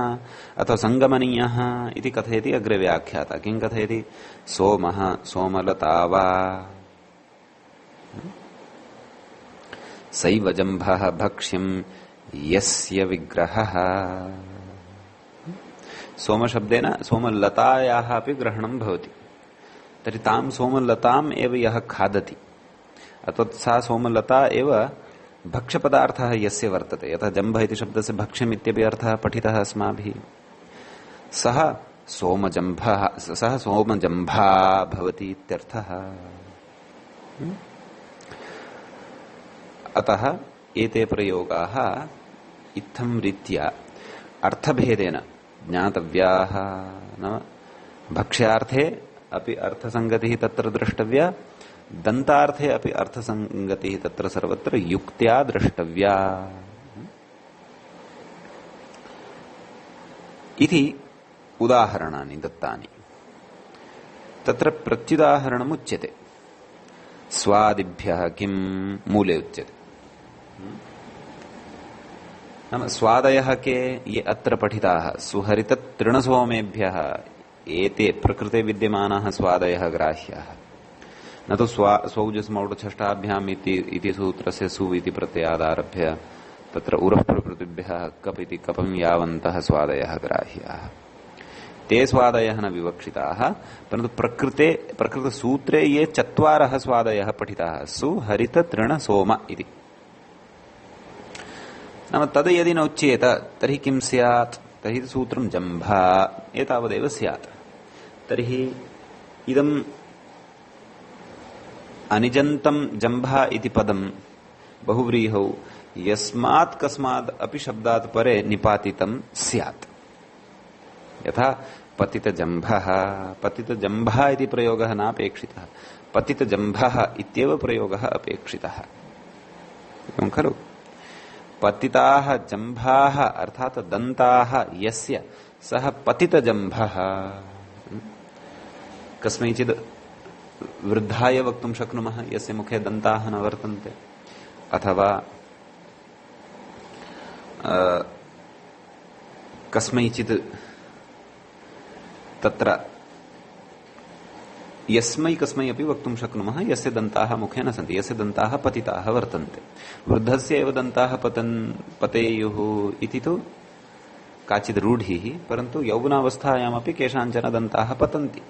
Speaker 1: अथवा सङ्गमनीयः इति कथयति अग्रे व्याख्याता। किं कथयति? सोमः सोमलता वा सैव जम्भः भक्ष्यं यस्य विग्रहः। सोमशब्देन सोमलतायाः अपि ग्रहणं भवति। तर्हि तां सोमलताम् एव यः खादति अथवा सा सोमलता एव भक्ष्यपदार्थः यस्य वर्तते। यथा जम्भ इति शब्दस्य भक्ष्यम् इत्यपि अर्थः पठितः अस्माभिः। सः सोमजम्भः, सः सोमजम्भा भवति इत्यर्थः। अतः एते प्रयोगाः इत्थं रीत्या अर्थभेदेन ज्ञातव्याः। नाम भक्ष्यार्थे अपि अर्थसङ्गतिः तत्र द्रष्टव्या, दन्तार्थे अपि अर्थसङ्गतिः तत्र सर्वत्र युक्त्या द्रष्टव्या इति उदाहरणानि दत्तानि। तत्र प्रत्युदाहरणमुच्यते। स्वादिभ्यः किं मूले उच्यते। नाम स्वादयः के ये अत्र पठिताः सुहरिततृणसोमेभ्यः एते प्रकृते विद्यमानाः स्वादयः ग्राह्याः। न तु स्वौजस्मौढछष्टाभ्याम् इति सूत्रस्य सु इति प्रत्ययादारभ्य तत्र उरः प्रभृतिभ्यः कप् इति कपं यावन्तः स्वादयः ग्राह्याः। ते स्वादयः न विवक्षिताः, परन्तु प्रकृतसूत्रे ये चत्वारः स्वादयः पठिताः सुहरिततृणसोम इति। नाम तद् यदि न उच्येत तर्हि किं स्यात्? तर्हि सूत्रं जम्भा एतावदेव स्यात्। तर्हि इदम् अनिजन्तं जम्भा इति पदं बहुव्रीहौ यस्मात् कस्मात् अपि शब्दात् परे निपातितं स्यात्। यथा पतितजम्भः, पतितजम्भः इति प्रयोगः नापेक्षितः, पतितजम्भः इत्येव प्रयोगः अपेक्षितः। एवं खलु। पतिताः जम्भाः अर्थात् दन्ताः यस्य सः पतितजम्भः। कस्मैचित् वृद्धाय वक्तुं शक्नुमः यस्य मुखे दन्ताः न वर्तन्ते, अथवा कस्मैचित् तत्र यस्मै कस्मै अपि वक्तुं शक्नुमः यस्य दन्ताः मुखे न सन्ति, यस्य दन्ताः पतिताः वर्तन्ते। वृद्धस्य एव दन्ताः पतेयुः इति तु काचित् रूढिः, परन्तु यौवनावस्थायामपि केषाञ्चन दन्ताः पतन्ति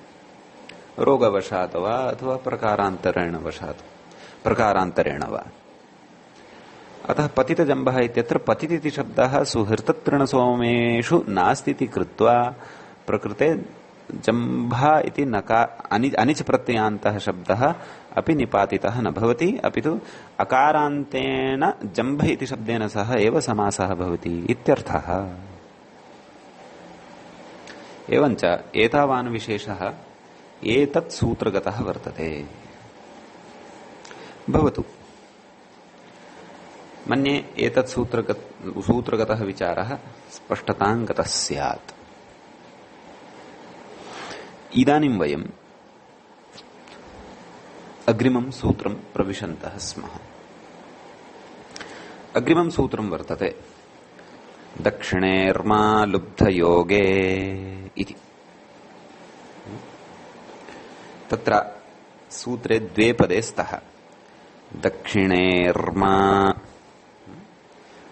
Speaker 1: रोगवशात् वा अथवा प्रकारान्तरेण वा। अतः पतितजम्भः इत्यत्र पतित इति शब्दः सुहृततृणसोमेषु नास्ति इति कृत्वा प्रकृते जम्भा इति अनिच प्रत्ययान्तः शब्दः अपि निपातितः न भवति, अपि तु अकारान्तेन जम्भ इति शब्देन सह एव समासः भवति इत्यर्थः। एवञ्च एतावान् विशेषः एतत् सूत्रगतः वर्तते। भवतु मन्ये एतत् सूत्रगतः विचारः स्पष्टतां गतः स्यात्। इदानीं वयम् अग्रिमं सूत्रं प्रविशन्तः स्मः। अग्रिमं सूत्रं वर्तते दक्षिणेर्मा लुब्धयोगे इति। तत्र सूत्रे द्वे पदे स्तः। दक्षिणेर्मा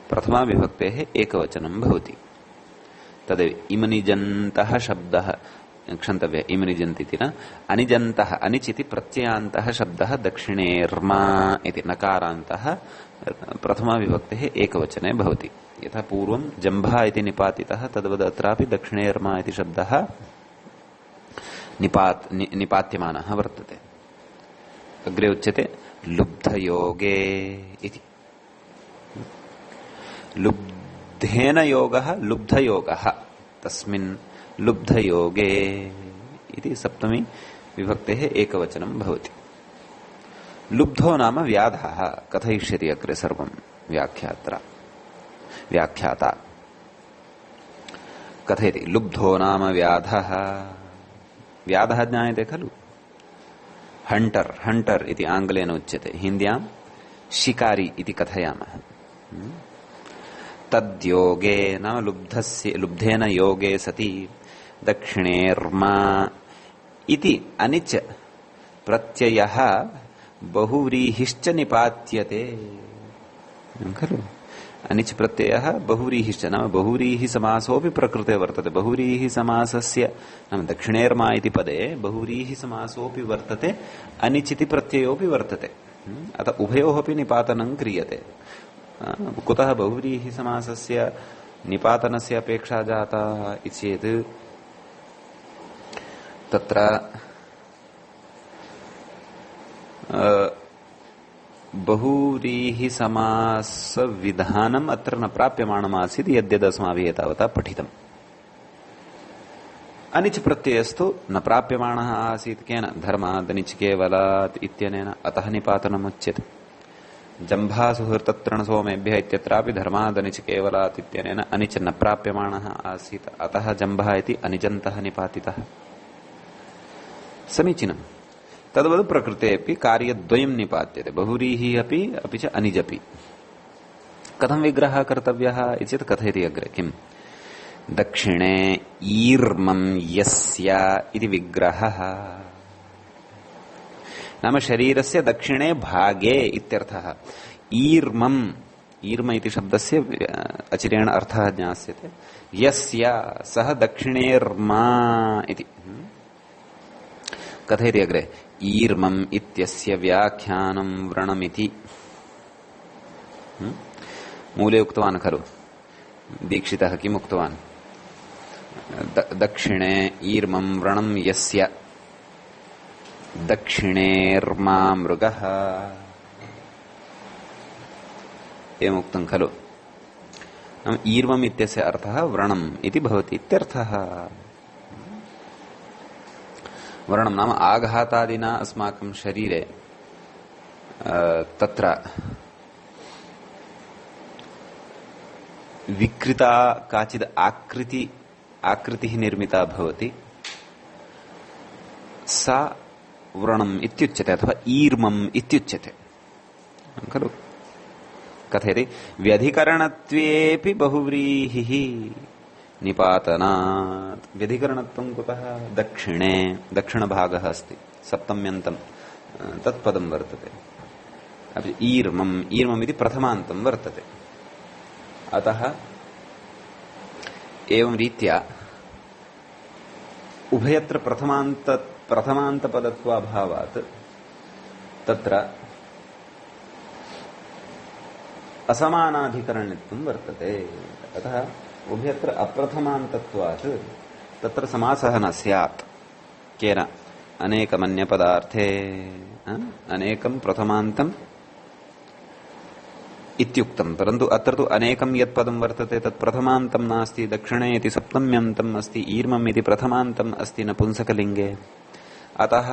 Speaker 1: प्रथमा विभक्तेः एकवचनं भवति। तदेव इमनिजन्तः शब्दः क्षन्तव्य इमनिजन्त इति न अनिजन्तः अनिचिति प्रत्ययान्तः शब्दः दक्षिणेर्मा इति नकारान्तः प्रथमा विभक्तेः एकवचने भवति। यथा पूर्वं जम्भा इति निपातितः तद्वद् अत्रापि दक्षिणेर्मा इति शब्दः निपात्यमानः वर्तते। अग्रे उच्यते लुब्धयोगे इति। लुब्धेन योगः लुब्धयोगः तस्मिन् लुब्धयोगे इति सप्तमी विभक्तेः एकवचनं भवति। लुब्धो नाम व्याधः कथयिष्यति अग्रे सर्वं व्याख्याता कथयति। लुब्धो नाम व्याधः। व्याधः ज्ञायते खलु। हंटर इति आंग्लेन उच्यते, हिन्द्यां शिकारी इति कथयामः। तद्योगे नाम लुब्धेन योगे सति दक्षिणेर्मा इति अनिच प्रत्ययः बहुव्रीहिश्च निपात्यते खलु। अनिच प्रत्ययः बहुव्रीहिश्च नाम बहुव्रीहि समासोऽपि प्रकृते वर्तते। बहुव्रीहि समासस्य नाम दक्षिणेर्मा इति पदे बहुव्रीहि समासोऽपि वर्तते, अनिचिति प्रत्ययोऽपि वर्तते। अतः उभयोः अपि निपातनं क्रियते। कुतः बहुव्रीहि समासस्य निपातनस्य अपेक्षा जाता इति चेत् तत्र बहुव्रीहि समास विधानम् अत्र न प्राप्यमाणमासीत् यद्यदस्माभिः एतावता पठितम्। अनिच प्रत्ययस्तु न प्राप्यमाणः आसीत् केन धर्मात् अनिच केवलात् इत्यनेन, अतः निपातनमुच्यते। जम्भासुहृतत्रण सोमेभ्यः इत्यत्रापि धर्मात् अनिच केवलात् इत्यनेन अनिच न प्राप्यमाणः आसीत्, अतः जम्भः इति अनिजन्तः निपातितः। समीचीनम्। तद्वद् प्रकृतेऽपि कार्यद्वयं निपात्यते, बहुव्रीहिः अपि च अनिजपि। कथं विग्रहः कर्तव्यः इति चेत् कथयति अग्रे किम्। दक्षिणे ईर्मं यस्य इति विग्रहः नाम शरीरस्य दक्षिणे भागे इत्यर्थः। ईर्म इति शब्दस्य अचिरेण अर्थः ज्ञास्यते। यस्य सः दक्षिणेर्मा इति कथयति अग्रे। ईर्मम् इत्यस्य व्याख्यानं व्रणमिति। मूले उक्तवान् खलु दीक्षितः किम् उक्तवान्। दक्षिणे ईर्मं व्रणं यस्य दक्षिणेर्मा मृगः एवमुक्तं खलु। ईर्मम् इत्यस्य अर्थः व्रणम् इति भवति इत्यर्थः। व्रणं नाम आघातादिना अस्माकं शरीरे तत्र विकृता काचित् आकृतिः निर्मिता भवति, सा व्रणम् इत्युच्यते अथवा ईर्मम् इत्युच्यते खलु। कथयति व्यधिकरणत्वेऽपि बहुव्रीहिः निपातनात्। व्यधिकरणत्वं कुतः। दक्षिणे दक्षिणभागः अस्ति, सप्तम्यन्तं तत्पदं वर्तते। अपि ईर्मम् इति प्रथमान्तं वर्तते। अतः एवं रीत्या उभयत्र प्रथमान्तपदत्वाभावात् तत्र असमानाधिकरणत्वं वर्तते। अतः उभयत्र अप्रथमान्तत्वात् तत्र समासः न स्यात्। केन अनेकमन्यपदार्थे अनेकं प्रथमान्तम् इत्युक्तं, परन्तु अत्र तु अनेकं यत् पदं वर्तते तत् प्रथमान्तं नास्ति। दक्षिणे इति सप्तम्यन्तम् अस्ति, ईर्मम् इति प्रथमान्तम् अस्ति नपुंसकलिङ्गे। अतः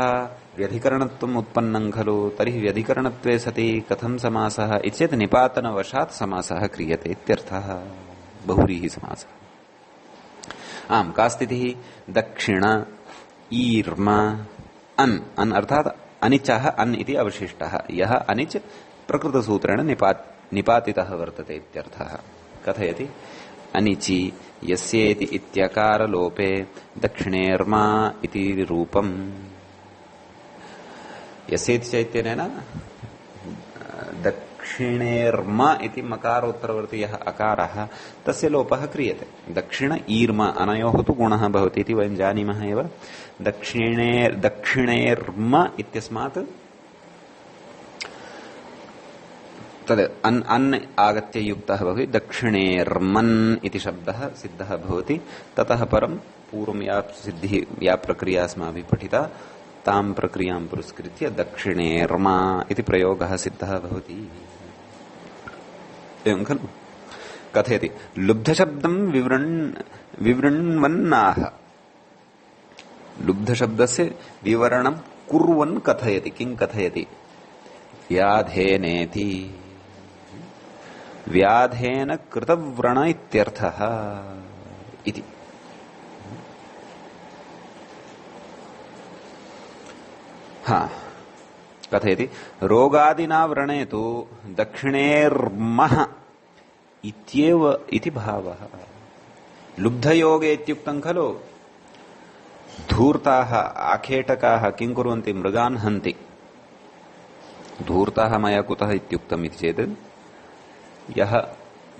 Speaker 1: व्यधिकरणत्वम् उत्पन्नं खलु तर्हि व्यधिकरणत्वे सति कथं समासः इति चेत् निपातनवशात् समासः क्रियते इत्यर्थः बहुव्रीहि समासः। आम् का स्थितिः दक्षिण ईर्म अन् अन् अर्थात् अनिचः अन् इति अवशिष्टः यः अनिच् प्रकृतसूत्रेण निपातितः वर्तते इत्यर्थः। कथयति अनिचि यस्येति इत्यकारलोपे दक्षिणेर्मा इति रूपम् यस्येति चैत्यनेन दक्षिणेर्म इति मकारोत्तरवर्ती यः अकारः तस्य लोपः क्रियते। दक्षिण ईर्म अनयोः तु गुणः भवति इति वयं जानीमः एव। दक्षिणेर्म इत्यस्मात् तद् अन् आगत्य युक्तः भवति दक्षिणेर्मन् इति शब्दः सिद्धः भवति। ततः परं पूर्वं या प्रक्रिया अस्माभिः पठिता तां प्रक्रियां पुरस्कृत्य दक्षिणेर्मा इति प्रयोगः सिद्धः भवति। एवं खलु कथयति लुब्धशब्दं विवृण्वन्नाह लुब्धशब्दस्य विवरणं कुर्वन् कथयति। किं कथयति व्याधेनेति व्याधेन कृतव्रण इत्यर्थः इति। कथयति रोगादिना व्रणे तु दक्षिणेर्मः इत्येव इति भावः। लुब्धयोगे इत्युक्तं खलु धूर्ताः आखेटकाः किं कुर्वन्ति मृगान् हन्ति। धूर्ताः मया कुतः इत्युक्तम् इति चेत् यः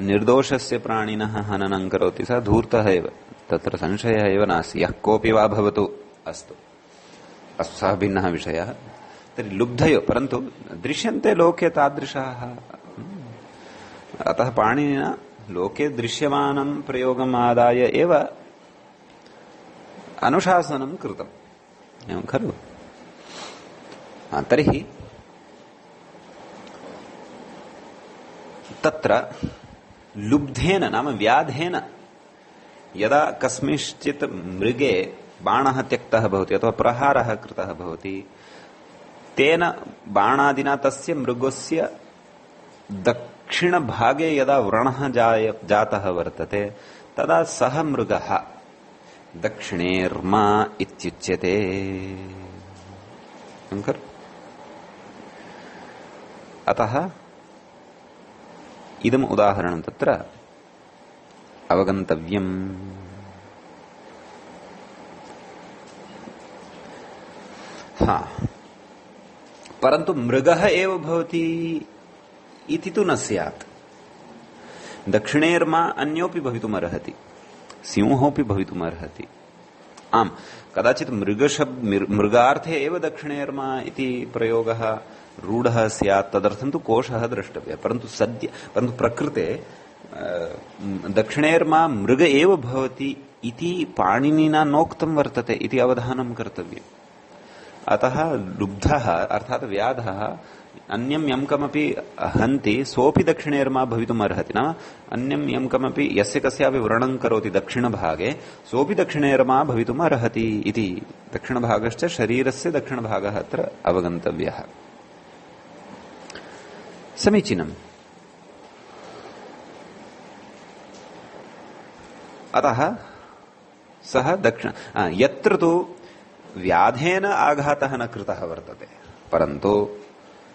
Speaker 1: निर्दोषस्य प्राणिनः हननं करोति सः धूर्तः एव, तत्र संशयः एव नास्ति। यः कोऽपि वा भवतु अस्तु सः भिन्नः विषयः। तर्हि लुब्धयो परन्तु दृश्यन्ते लोके तादृशाः। अतः पाणिनिना लोके दृश्यमानं प्रयोगम् आदाय एव अनुशासनं कृतम्। एवं खलु। तर्हि तत्र लुब्धेन नाम व्याधेन यदा कस्मिंश्चित् मृगे बाणः त्यक्तः भवति अथवा प्रहारः कृतः भवति तेन बाणादिना तस्य मृगस्य दक्षिणभागे यदा व्रणः जातः वर्तते तदा सः मृगः दक्षिणेर्मा इत्युच्यते। अतः इदम् उदाहरणं तत्र अवगन्तव्यम्। परन्तु मृगः एव भवति इति तु न स्यात्। दक्षिणेर्मा अन्योपि भवितुमर्हति, सिंहोऽपि भवितुमर्हति। आम् कदाचित् मृगार्थे एव दक्षिणेर्मा इति प्रयोगः रूढः स्यात्, तदर्थं तु कोशः द्रष्टव्यः। परन्तु प्रकृते दक्षिणेर्मा मृग एव भवति इति पाणिनिना नोक्तं वर्तते इति अवधानं कर्तव्यम्। अतः लुब्धः अर्थात् व्याधः अन्यं यं कमपि हन्ति सोऽपि दक्षिणेर्मा भवितुमर्हति। नाम अन्यं यं कमपि यस्य कस्यापि व्रणं करोति दक्षिणभागे सोऽपि दक्षिणेर्मा भवितुमर्हति इति। दक्षिणभागश्च शरीरस्य दक्षिणभागः अत्र अवगन्तव्यः। समीचीनम्। अतः सः यत्र तु व्याधेन आघातः न कृतः वर्तते परन्तु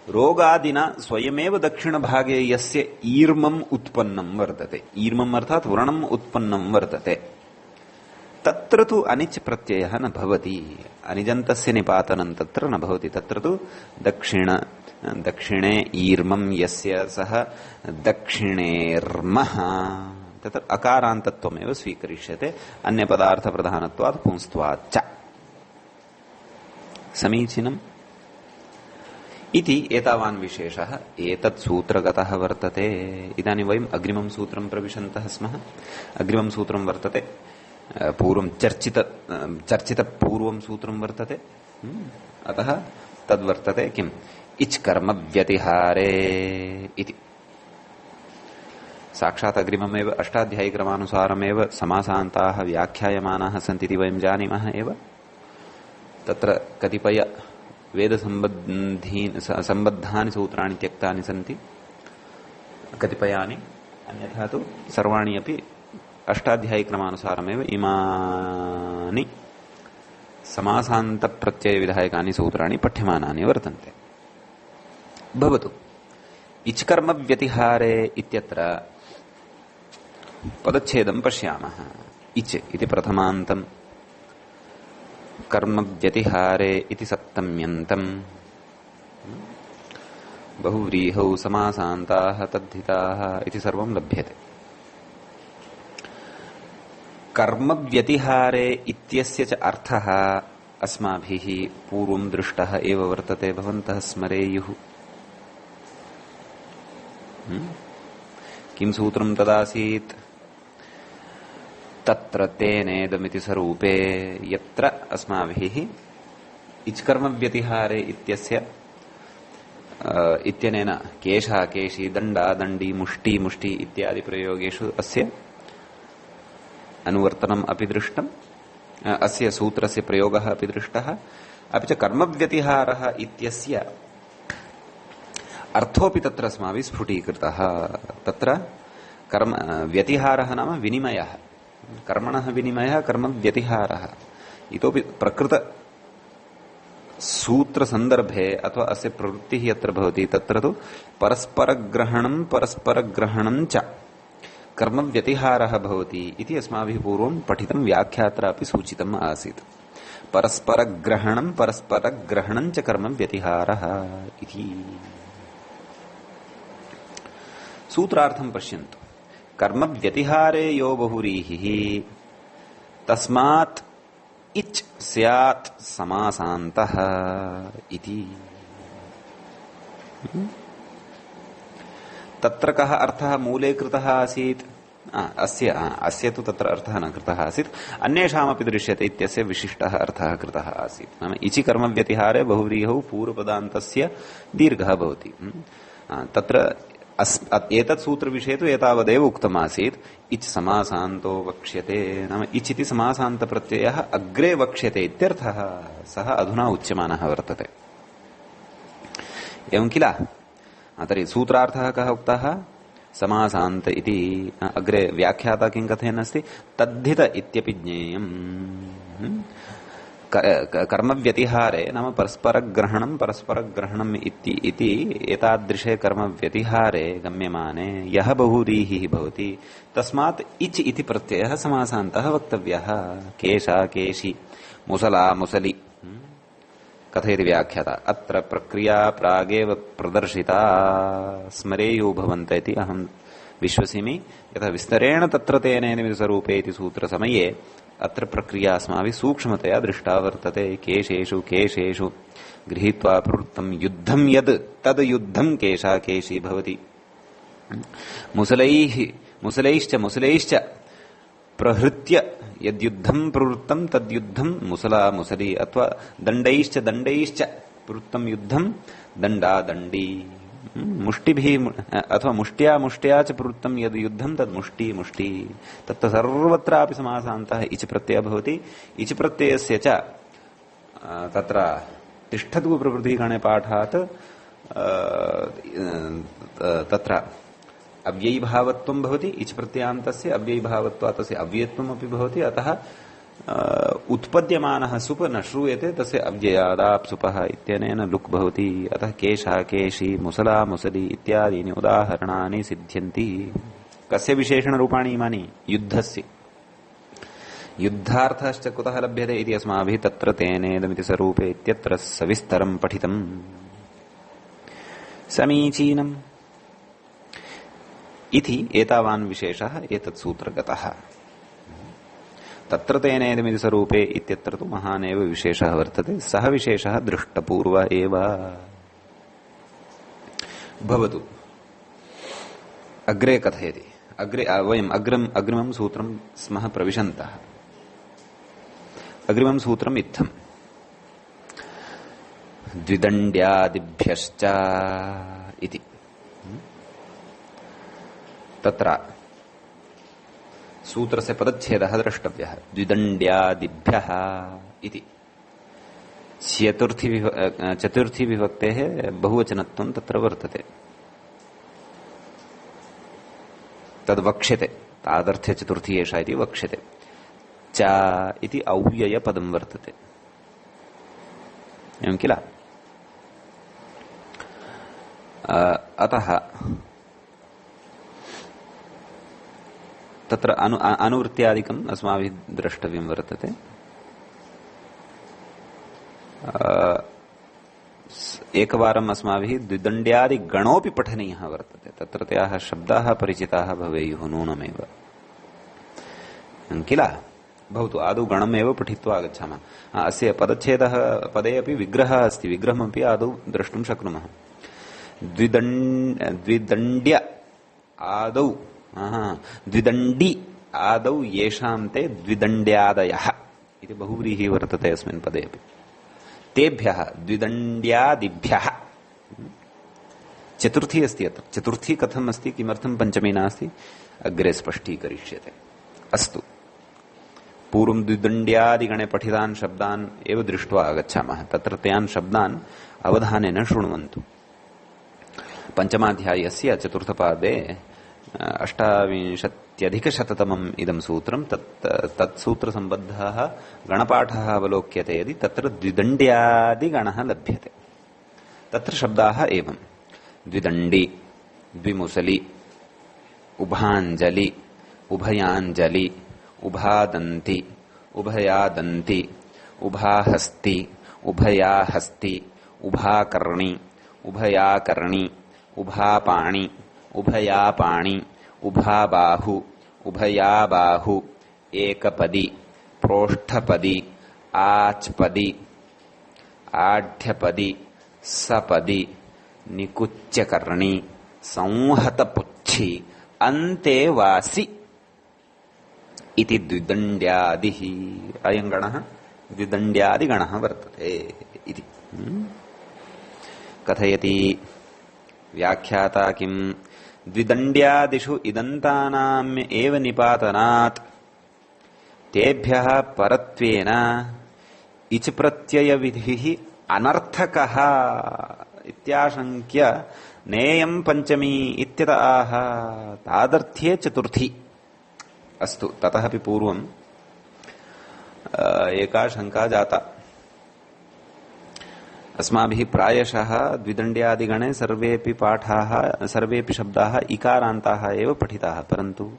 Speaker 1: रोगादिना स्वयमेव दक्षिणभागे यस्य ईर्मम् उत्पन्नं वर्तते, ईर्मम् अर्थात् व्रणम् उत्पन्नं वर्तते, तत्र तु अनिच् प्रत्ययः न भवति। अनिजन्तस्य निपातनं तत्र न भवति। तत्र तु दक्षिणे ईर्मम् यस्य सः दक्षिणेर्मः तत्र अकारान्तत्वमेव स्वीकरिष्यते अन्यपदार्थप्रधानत्वात् पुंस्त्वाच्च। समीचीनम् इति एतावान् विशेषः एतत् सूत्रगतः वर्तते। इदानीं वयम् अग्रिमं सूत्रं प्रविशन्तः स्मः। अग्रिमं सूत्रं वर्तते पूर्वं चर्चितपूर्वं सूत्रं वर्तते। अतः तद्वर्तते किम् इच् कर्म व्यतिहारे इति। साक्षात् अग्रिममेव अष्टाध्यायीक्रमानुसारमेव समासान्ताः व्याख्यायमानाः सन्ति इति वयं जानीमः एव। तत्र कतिपय वेद संबद्धानि सूत्राणि त्यक्तानि सन्ति कतिपयानि, अन्यथा तु सर्वाणि अपि अष्टाध्यायी क्रमानुसारमेव इमानि समासान्त प्रत्यय विधायकानि सूत्राणि पठ्यमानानि वर्तन्ते। भवतु इच् कर्म व्यतिहारे इत्यत्र पदच्छेदं पश्यामः। इच् इति प्रथमान्तं, कर्म व्यतिहारे इति सप्तम्यन्तम्, बहुव्रीहौ समासान्ताः तद्धिताः इति सर्वं लभ्यते। कर्म व्यतिहारे इत्यस्य च अर्थः अस्माभिः पूर्वं दृष्टः एव वर्तते, भवन्तः स्मरेयुः। किं सूत्रं तदासीत्? तत्र तेनेदमिति स्वरूपे, यत्र अस्माभिः इच् कर्म व्यतिहारे इत्यस्य इत्यनेन केशः केशी, दण्डा दण्डी, मुष्टि मुष्टि इत्यादि प्रयोगेषु अस्य अनुवर्तनम् अपि दृष्टम्, अस्य सूत्रस्य प्रयोगः अपि दृष्टः। अपि च कर्मव्यतिहारः इत्यस्य अर्थोऽपि तत्र अस्माभिः स्फुटीकृतः। तत्र कर्म व्यतिहारः नाम विनिमयः, कर्मणः विनिमयः कर्मव्यतिहारः। इतोपि प्रकृत सूत्रसन्दर्भे अथवा अस्य प्रवृत्तिः यत्र भवति तत्र तु परस्परग्रहणं च कर्मव्यतिहारः भवति इति अस्माभिः पूर्वं पठितं, व्याख्यात्रा अपि सूचितम् आसीत्। परस्परग्रहणं च कर्मव्यतिहारः इति। सूत्रार्थं पश्यन्तु। कर्मव्यतिहारे यो बहुव्रीहिः तस्मात् इच् स्यात् समासान्तः इति। तत्र कः अर्थः मूले कृतः आसीत्? अस्य तु तत्र अर्थः न कृतः आसीत्, अन्येषामपि दृश्यते इत्यस्य विशिष्टः अर्थः कृतः आसीत्। नाम इचि कर्मव्यतिहारे बहुव्रीहौ पूर्वपदान्तस्य दीर्घः भवति। तत्र एतत् सूत्रविषये तु एतावदेव उक्तमासीत्। इच् समासान्तो वक्ष्यते, नाम इच् इति समासान्तप्रत्ययः अग्रे वक्ष्यते इत्यर्थः। सः अधुना उच्यमानः वर्तते। एवं किल? तर्हि सूत्रार्थः कः उक्तः? समासान्त इति। अग्रे व्याख्याता किं कथयन् अस्ति? तद्धित इत्यपि ज्ञेयम्। कर्मव्यतिहारे नाम परस्परग्रहणम् इति एतादृशे कर्मव्यतिहारे गम्यमाने यः बहुव्रीहिः भवति तस्मात् इच् इति प्रत्ययः समासान्तः वक्तव्यः। केशा केशी, मुसला मुसली कथयति व्याख्याता। अत्र प्रक्रिया प्रागेव प्रदर्शिता, स्मरेयुः भवन्त इति अहं विश्वसिमि। यथा विस्तरेण तत्र तेनेन स्वरूपे इति सूत्रसमये अत्र प्रक्रिया अस्माभिः सूक्ष्मतया दृष्टा वर्तते। केशेषु केशेषु गृहीत्वा प्रवृत्तं युद्धं यद् तद् युद्धं केशा केशी भवति। मुसलैश्च प्रहृत्य यद्युद्धं प्रवृत्तं तद्युद्धं मुसला मुसली, अथवा दण्डैश्च प्रवृत्तं युद्धं दण्डा दण्डी। मुष्टिभिः अथवा मुष्ट्या मुष्ट्या च प्रवृत्तं यद् युद्धं तद् मुष्टि मुष्टि। तत्र सर्वत्रापि समासान्तः इच् प्रत्ययः भवति। इच् प्रत्ययस्य च तत्र तिष्ठतु प्रकृतिगणे पाठात् तत्र अव्ययीभावत्वं भवति। इच् प्रत्ययान्तस्य अव्ययीभावत्वात् तस्य अव्ययत्वमपि भवति। अतः उत्पद्यमानः सुप् न श्रूयते, तस्य अव्ययादाप्सुपः इत्यनेन लुक् भवति। अतः केशा केशी, मुसला मुसली इत्यादीनि उदाहरणानि सिद्ध्यन्ति। कस्य विशेषणरूपाणि इमानि? युद्धस्य। युद्धार्थश्च कुतः लभ्यते इति अस्माभिः तत्र तेनेदमिति स्वरूपे इत्यत्र सविस्तरं पठितम्। समीचीनम् इति एतावान् विशेषः एतत् सूत्रगतः। तत्र तेनेदमिति स्वरूपे इत्यत्र तु महानेव विशेषः वर्तते। सः विशेषः दृष्टपूर्व एव। भवतु अग्रे कथयति। वयम् अग्रिमं सूत्रं स्मः प्रविशन्तः। अग्रिमं सूत्रम् इत्थम्। द्विदण्ड्यादिभ्यश्च इति। तत्र सूत्रस्य पदच्छेदः द्रष्टव्यः। द्विदण्ड्यादिभ्यः इति। चतुर्थी विभक्तेः बहुवचनत्वं तत्र वर्तते, तद् वक्ष्यते, तादर्थ्य चतुर्थी एषा इति वक्ष्यते। च इति अव्ययपदं वर्तते, एवं किल? अतः तत्र अनुवृत्त्यादिकम् अस्माभिः द्रष्टव्यं वर्तते। एकवारम् अस्माभिः द्विदण्ड्यादिगणोऽपि पठनीयः वर्तते, तत्रत्याः शब्दाः परिचिताः भवेयुः नूनमेव, किल? भवतु, आदौ गणमेव पठित्वा आगच्छामः। अस्य पदच्छेदः पदे अपि विग्रहः अस्ति, विग्रहमपि आदौ द्रष्टुं शक्नुमः। द्विदण्ड्य आदौ, द्विदण्डी आदौ येषां ते द्विदण्ड्यादयः इति बहुव्रीहिः वर्तते अस्मिन् पदे अपि। तेभ्यः द्विदण्ड्यादिभ्यः चतुर्थी अस्ति अत्र। चतुर्थी कथम् अस्ति, किमर्थं पञ्चमी नास्ति, अग्रे स्पष्टीकरिष्यते। अस्तु, पूर्वं द्विदण्ड्यादिगणे पठितान् शब्दान् एव दृष्ट्वा आगच्छामः। तत्रत्यान् शब्दान् अवधानेन शृण्वन्तु। पञ्चमाध्यायस्य चतुर्थपादे 28-अधिकशततमम् इदं सूत्रं, तत्सूत्रसम्बद्धः गणपाठः अवलोक्यते यदि तत्र द्विदण्ड्यादिगणः लभ्यते। तत्र शब्दाः एवं: द्विदण्डी, द्विमुसली, उभाञ्जलि, उभयाञ्जलि, उभादन्ति, उभयादन्ति, उभाहस्ति, उभयाहस्ति, उभाकर्णी, उभयाकर्णी, उभापाणि, उभयापाणि, उभाबाहु, उभयाबाहु, एकपदी, प्रोष्ठपदी, आच्पदी, आढ्यपदी, सपदी, निकुच्यकर्णी, संहतपुच्छी, अन्तेवासि इति द्विदण्ड्यादिः। अयं गणः द्विदण्ड्यादिगणः वर्तते इति कथयति व्याख्याता। किम्? द्विदण्ड्यादिषु इदन्तानाम् एव निपातनात् तेभ्यः परत्वेन इच् प्रत्ययविधिः अनर्थकः इत्याशङ्क्य नेयं पञ्चमी इत्यत आह, तादर्थ्ये चतुर्थी। अस्तु, ततः अपि पूर्वम् एका शङ्का जाता। अस्माभिः प्रायशः द्विदण्ड्यादिगणे सर्वेपि पाठाः, सर्वेपि शब्दाः इकारान्ताः एव पठिताः, परन्तु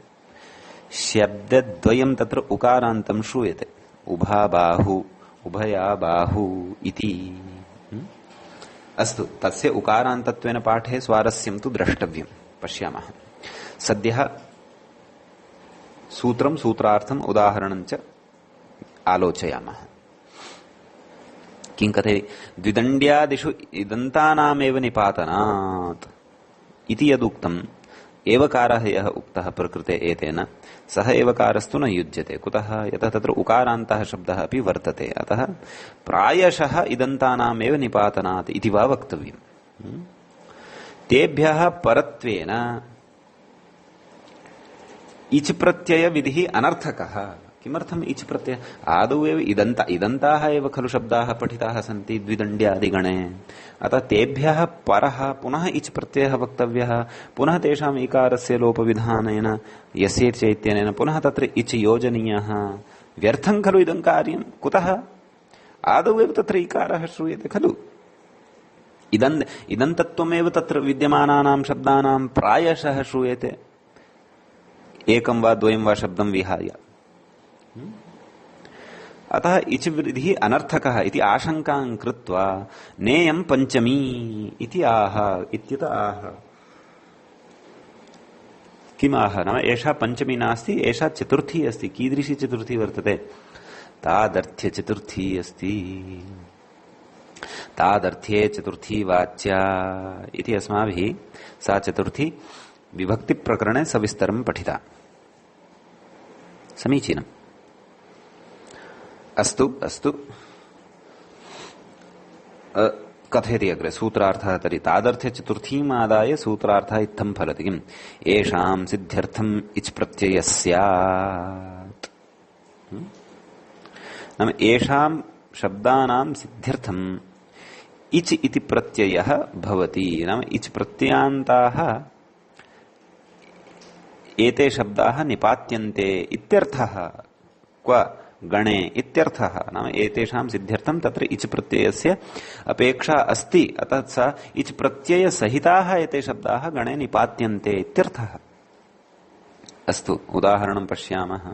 Speaker 1: शब्दद्वयं तत्र उकारान्तं श्रूयते। उभाबाहु, उभयाबाहु इति। अस्तु, तस्य उकारान्तत्वेन पाठे स्वारस्यं तु द्रष्टव्यं। पश्यामः। सद्यः सूत्रं, सूत्रार्थम्, उदाहरणं च आलोचयामः। किं कथयति? द्विदण्ड्यादिषु इदन्तानामेव निपातनात् इति यदुक्तम्, एवकारः यः उक्तः प्रकृते एतेन, सः एवकारस्तु न युज्यते। कुतः? यतः तत्र उकारान्तः शब्दः अपि वर्तते। अतः प्रायशः इदन्तानामेव निपातनात् इति वा वक्तव्यम्। तेभ्यः परत्वेन इच् प्रत्यय विधिः अनर्थकः। किमर्थम् इच् प्रत्यय? आदौ एव इदन्ताः एव खलु शब्दाः पठिताः सन्ति द्विदण्ड्यादिगणे। अतः तेभ्यः परः पुनः इच् प्रत्ययः वक्तव्यः, पुनः तेषाम् इकारस्य लोपविधानेन यस्य चैत्यनेन पुनः तत्र इच् योजनीयः। व्यर्थं खलु इदं कार्यं। कुतः? आदौ एव तत्र इकारः श्रूयते खलु। इदन्तत्वमेव तत्र विद्यमानानां शब्दानां प्रायशः श्रूयते, एकं वा द्वयं वा शब्दं विहाय। अतः इच् विधिः अनर्थकः इति आशङ्कां कृत्वा नेयं पञ्चमी इति आह, इत्यत आह। किम् आह नाम, एषा पञ्चमी नास्ति, एषा चतुर्थी अस्ति। कीदृशी चतुर्थी वर्तते? तादर्थ्य चतुर्थी अस्ति। तादर्थ्ये चतुर्थी वाच्या इति अस्माभिः सा चतुर्थी विभक्तिप्रकरणे सविस्तरं पठिता। समीचीनम्। अस्तु अस्तु, कथयति अग्रे सूत्रार्थः। तर्हि तादर्थ्य चतुर्थीम् आदाय सूत्रार्थः इत्थं फलति। किम्? येषां सिद्ध्यर्थम् इच् प्रत्ययः स्यात्। नाम येषां शब्दानां सिद्ध्यर्थम इच इति प्रत्ययः भवति। नाम इच प्रत्ययान्ताः एते शब्दाः निपात्यन्ते इत्यर्थः। क्व गणे इत्यर्थः। नाम एतेषां सिद्ध्यर्थं तत्र इच प्रत्ययस्य अपेक्षा अस्ति, अतः स इच प्रत्यय सहिताः एते शब्दाः गणे निपात्यन्ते इत्यर्थः। अस्तु, उदाहरणं पश्यामः।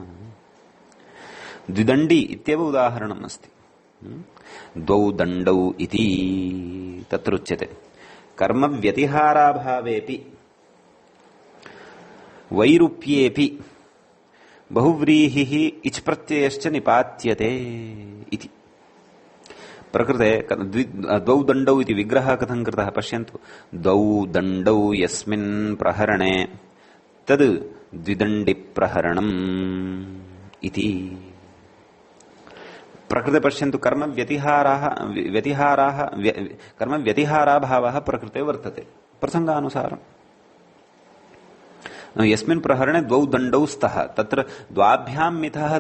Speaker 1: द्विदण्डी इत्येव उदाहरणम् अस्ति। द्वौ दण्डौ इति तत्र उच्यते। कर्म व्यतिहाराभावेपि वैरूप्येपि बहुव्रीहिः इच् प्रत्ययश्च निपात्यते इति। प्रकृते द्वौ दण्डौ इति विग्रहः कथं कृतः पश्यन्तु। द्वौ दण्डौ यस्मिन् प्रहरणे तद् द्विदण्डिप्रहरणम् इति। प्रकृते पश्यन्तु, कर्म व्यतिहाराभावः प्रकृते वर्तते प्रसंगानुसारम्। यस्मिन् प्रहरणे द्वौ दण्डौ स्तः, तत्र द्वाभ्यां मिथः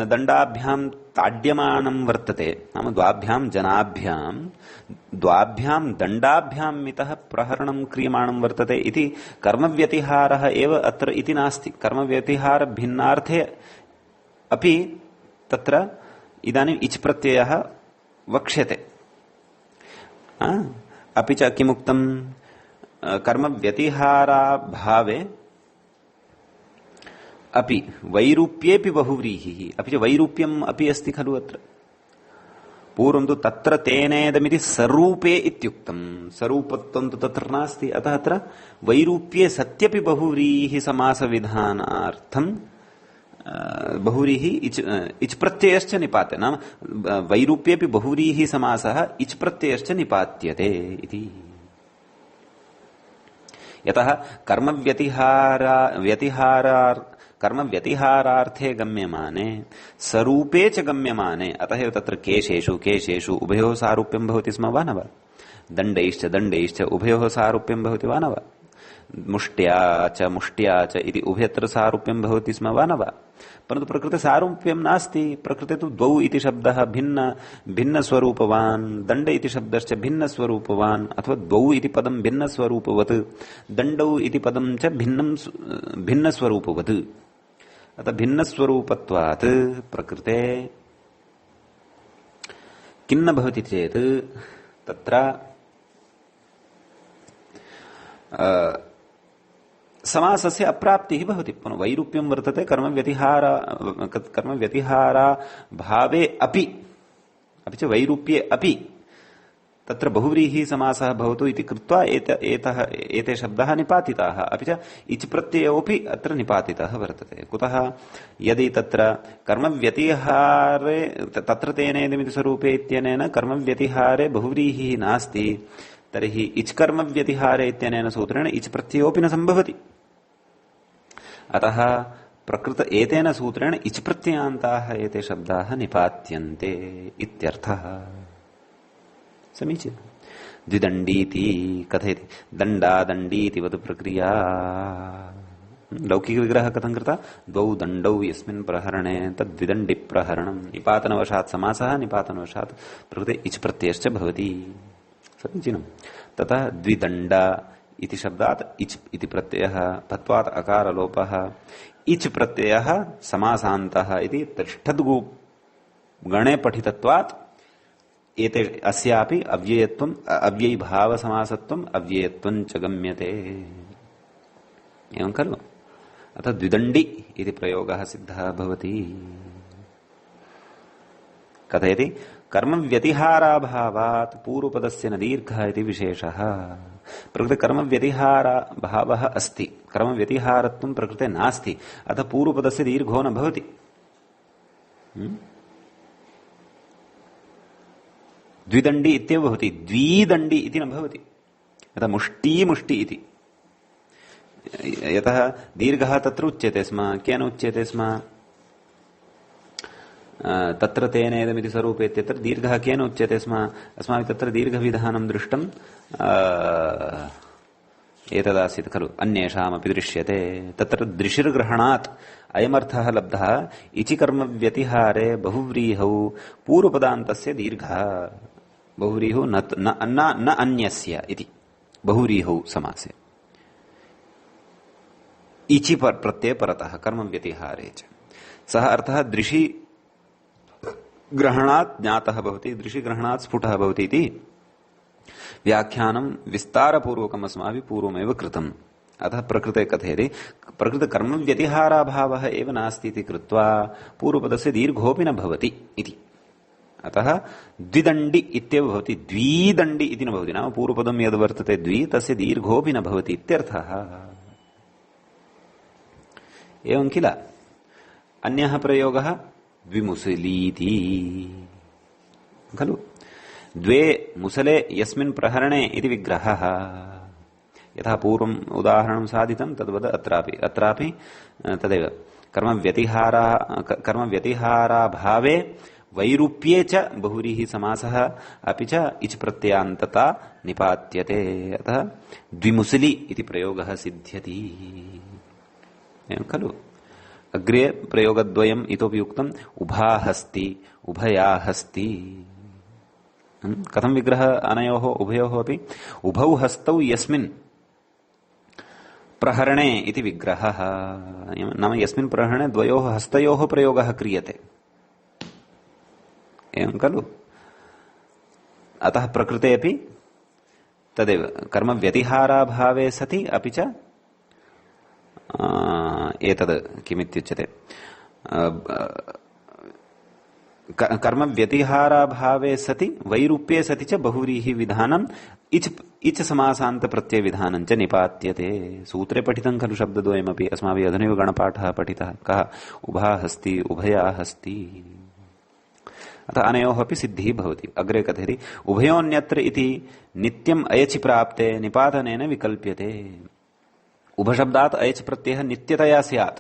Speaker 1: दण्डाभ्यां ताड्यमानं वर्तते। नाम द्वाभ्यां जनाभ्यां द्वाभ्यां दण्डाभ्यां मितः प्रहरणं क्रियमाणं वर्तते इति कर्मव्यतिहारः एव अत्र इति नास्ति। कर्मव्यतिहार भिन्नार्थे अपि तत्र इदानीम् इच् प्रत्ययः वक्ष्यते। अपि च किमुक्तम्? कर्म व्यतिहाराभावे अपि वैरूप्येपि बहुव्रीहिः। अपि च वैरूप्यम् अपि अस्ति खलु अत्र। पूर्वं तु तत्र तेनेदमिति सरूपे इत्युक्तम्। सरूपत्वं तु तत्र नास्ति, अतः अत्र वैरूप्ये सत्यपि बहुव्रीहि समासविधानार्थं बहुव्रीहि इच् प्रत्ययश्च निपात्यते। नाम वैरूप्येपि बहुव्रीहि समासः इच् प्रत्ययश्च निपात्यते इति। यतः कर्मव्यतिहारार्थे गम्यमाने सरूपे च गम्यमाने, अतः तत्र केशेषु उभयोः सारूप्यं भवति स्म वा न वा? दण्डैश्च उभयोः सारूप्यं भवति वा न वा? मुष्ट्या च इति उभयत्र सारूप्यं भवति स्म वा न वा? परन्तु प्रकृते सारूप्यं नास्ति। प्रकृते तु द्वौ इति शब्दः भिन्न स्वरूपवान्, दण्ड इति शब्दश्च भिन्न स्वरूपवान्, अथवा द्वौ इति पदं भिन्न स्वरूपवत्, दण्डौ इति पदं च भिन्न स्वरूपवत्। अतः भिन्न स्वरूपत्वात् प्रकृते किन्न भवति चेत् तत्र समासस्य अप्राप्तिः भवति। पुनः वैरूप्यं वर्तते कर्मव्यतिहारा भावे अपि च वैरूप्ये अपि तत्र बहुव्रीहि समासः भवतु इति कृत्वा एते शब्दाः निपातिताः। अपि च इच् प्रत्ययोऽपि अत्र निपातितः वर्तते। कुतः? यदि तत्र कर्मव्यतिहारे तत्र तेनेदमिति स्वरूपे इत्यनेन कर्मव्यतिहारे बहुव्रीहिः नास्ति, तर्हि इच् कर्मव्यतिहारे इत्यनेन सूत्रेण इच् प्रत्ययोऽपि न सम्भवति। अतः प्रकृत एतेन सूत्रेण इच् प्रत्ययान्ताः एते शब्दाः निपात्यन्ते इत्यर्थः। समीचीनम्। द्विदण्डीति कथयति। दण्डादण्डीति वद प्रक्रिया। लौकिकविग्रहः कथं कृतः? द्वौ दण्डौ यस्मिन् प्रहरणे तद्विदण्डि प्रहरणम्। निपातनवशात् समासः, निपातनवशात् प्रकृते इच् प्रत्ययश्च भवति। समीचीनम्। ततः द्विदण्ड इति शब्दात् इच् इति प्रत्ययः तत्त्वात् अकारलोपः। इच् प्रत्ययः समासान्तः इति तिष्ठद्गु गणे पठितत्वात् एते अस्यापि अव्ययत्वम् अव्ययीभावसमासत्वम् अव्ययत्वं च गम्यते। एवं खलु? अतः द्विदण्डी इति प्रयोगः सिद्धः भवति। कथयति कर्मव्यतिहाराभावात् पूर्वपदस्य न दीर्घः इति विशेषः। प्रकृते कर्मव्यतिहारभावः अस्ति, कर्मव्यतिहारत्वं प्रकृते नास्ति, अतः पूर्वपदस्य दीर्घो न भवति। द्विदण्डी इत्येव भवति, द्विदण्डी इति न भवति। अतः मुष्टी इति। यतः दीर्घः तत्र उच्यते स्म। केन उच्यते स्म? तत्र तेनेदमिति स्वरूपे इत्यत्र दीर्घः केन उच्यते स्म? अस्माभिः तत्र दीर्घविधानं दृष्टं। एतदासीत् खलु अन्येषामपि दृश्यते तत्र दृशिर्ग्रहणात् अयमर्थः लब्धः इचि कर्म व्यतिहारे बहुव्रीहौ पूर्वपदान्तस्य दीर्घः बहुव्रीहौ न अन्यस्य इति बहुव्रीहौ समासे इचि प्रत्यय परतः कर्म व्यतिहारे च सः अर्थः दृशि ग्रहणात् ज्ञातः भवति दृशि ग्रहणात् स्फुटः भवति इति व्याख्यानं विस्तारपूर्वकम् अस्माभिः पूर्वमेव कृतम् अतः प्रकृते कथयति प्रकृतकर्म व्यतिहाराभावः एव नास्ति इति कृत्वा पूर्वपदस्य दीर्घोऽपि न भवति इति अतः द्विदण्डि इत्येव भवति द्विदण्डि इति न भवति नाम पूर्वपदं यद् वर्तते द्वि तस्य दीर्घोऽपि न भवति इत्यर्थः एवं किल अन्यः प्रयोगः द्विमुसलीति खलु द्वे मुसले यस्मिन् प्रहरणे इति विग्रहः यथा पूर्वम् उदाहरणं साधितं तद्वत् अत्रापि तदेव कर्मव्यतिहाराभावे वैरूप्ये च बहुव्रीहि समासः अपि च इच् प्रत्ययान्तता निपात्यते अतः द्विमुसली इति प्रयोगः सिद्ध्यति एवं खलु अग्रे प्रयोगद्वयम् इतोपि उक्तम् उभाहस्ति उभयाहस्ति कथं विग्रह अनयोः उभयोः अपि उभौ हस्तौ यस्मिन् प्रहरणे इति विग्रहः नाम यस्मिन् प्रहरणे द्वयोः हस्तयोः प्रयोगः क्रियते एवं खलु अतः प्रकृते अपि तदेव कर्म व्यतिहाराभावे सति अपि च एतद् किमित्युच्यते कर्म व्यतिहाराभावे सति वैरूप्ये सति च बहुव्रीहि विधानम् इच् समासान्त प्रत्यय विधानं च निपात्यते सूत्रे पठितं खलु शब्दद्वयमपि अस्माभिः अधुनैव गणपाठः पठितः कः उभाहस्ति उभयाहस्ति अतः अनयोः अपि सिद्धिः भवति अग्रे कथयति उभयोऽन्यत्र इति नित्यम् अयचि प्राप्ते निपातनेन विकल्प्यते उभशब्दात् अयच् प्रत्ययः नित्यतया स्यात्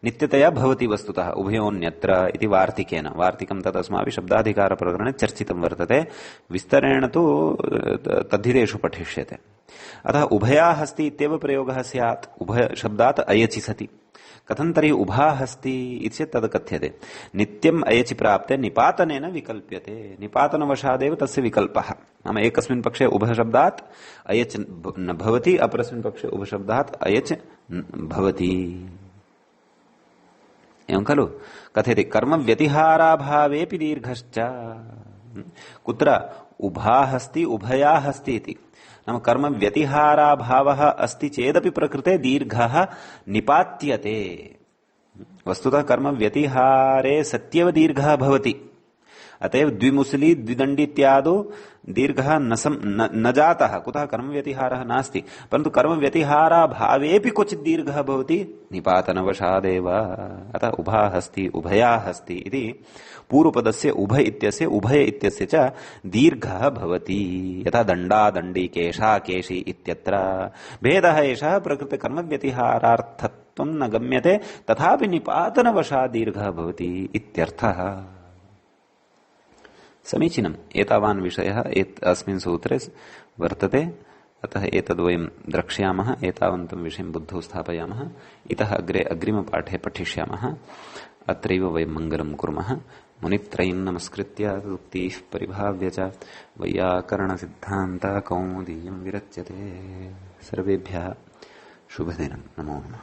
Speaker 1: नित्यतया भवति वस्तुतः उभयोऽन्यत्र इति वार्तिकेन वार्तिकं तत् अस्माभिः शब्दाधिकारप्रकरणे चर्चितं वर्तते विस्तरेण तु तद्धितेषु पठिष्यते अतः उभयाहस्ति इत्येव प्रयोगः स्यात् उभयशब्दात् अयचि सति कथं तर्हि उभाहस्ति इत्येतत् तद् कथ्यते नित्यम् अयचि प्राप्ते निपातनेन विकल्प्यते निपातनवशादेव तस्य विकल्पः नाम एकस्मिन् पक्षे उभयशब्दात् अयच् न भवति अपरस्मिन् पक्षे उभयशब्दात् अयच् भवति एवं खलु कथयति कर्म व्यतिहाराभावेऽपि दीर्घश्च कुत्र उभाहस्ति उभयाहस्ति इति नाम कर्म व्यतिहाराभावः अस्ति चेदपि प्रकृते दीर्घः निपात्यते वस्तुतः कर्म व्यतिहारे सत्येव दीर्घः भवति अतएव द्विमुसली द्विदण्डी इत्यादौ दीर्घः न जातः कुतः कर्म व्यतिहारः नास्ति परन्तु कर्म व्यतिहाराभावेऽपि क्वचित् दीर्घः भवति निपातनवशादेव अतः उभाहस्ति उभयाहस्ति इति पूर्वपदस्य उभय इत्यस्य उभय इत्यस्य च दीर्घः भवति यथा दण्डा दण्डी केशा केशी इत्यत्र भेदः एषः प्रकृते कर्म व्यतिहारार्थत्वं न गम्यते तथापि निपातनवशात् दीर्घः भवति इत्यर्थः समीचीनम् एतावान् विषयः अस्मिन् सूत्रे वर्तते अतः एतद् वयं द्रक्ष्यामः एतावन्तं विषयं बुद्धौ स्थापयामः इतः अग्रे अग्रिमपाठे पठिष्यामः अत्रैव वयं मङ्गलं कुर्मः मुनित्रयं नमस्कृत्य उक्तिः परिभाव्य च वैयाकरणसिद्धान्तकौमुदीयं विरच्यते सर्वेभ्यः शुभदिनं नमो नमः।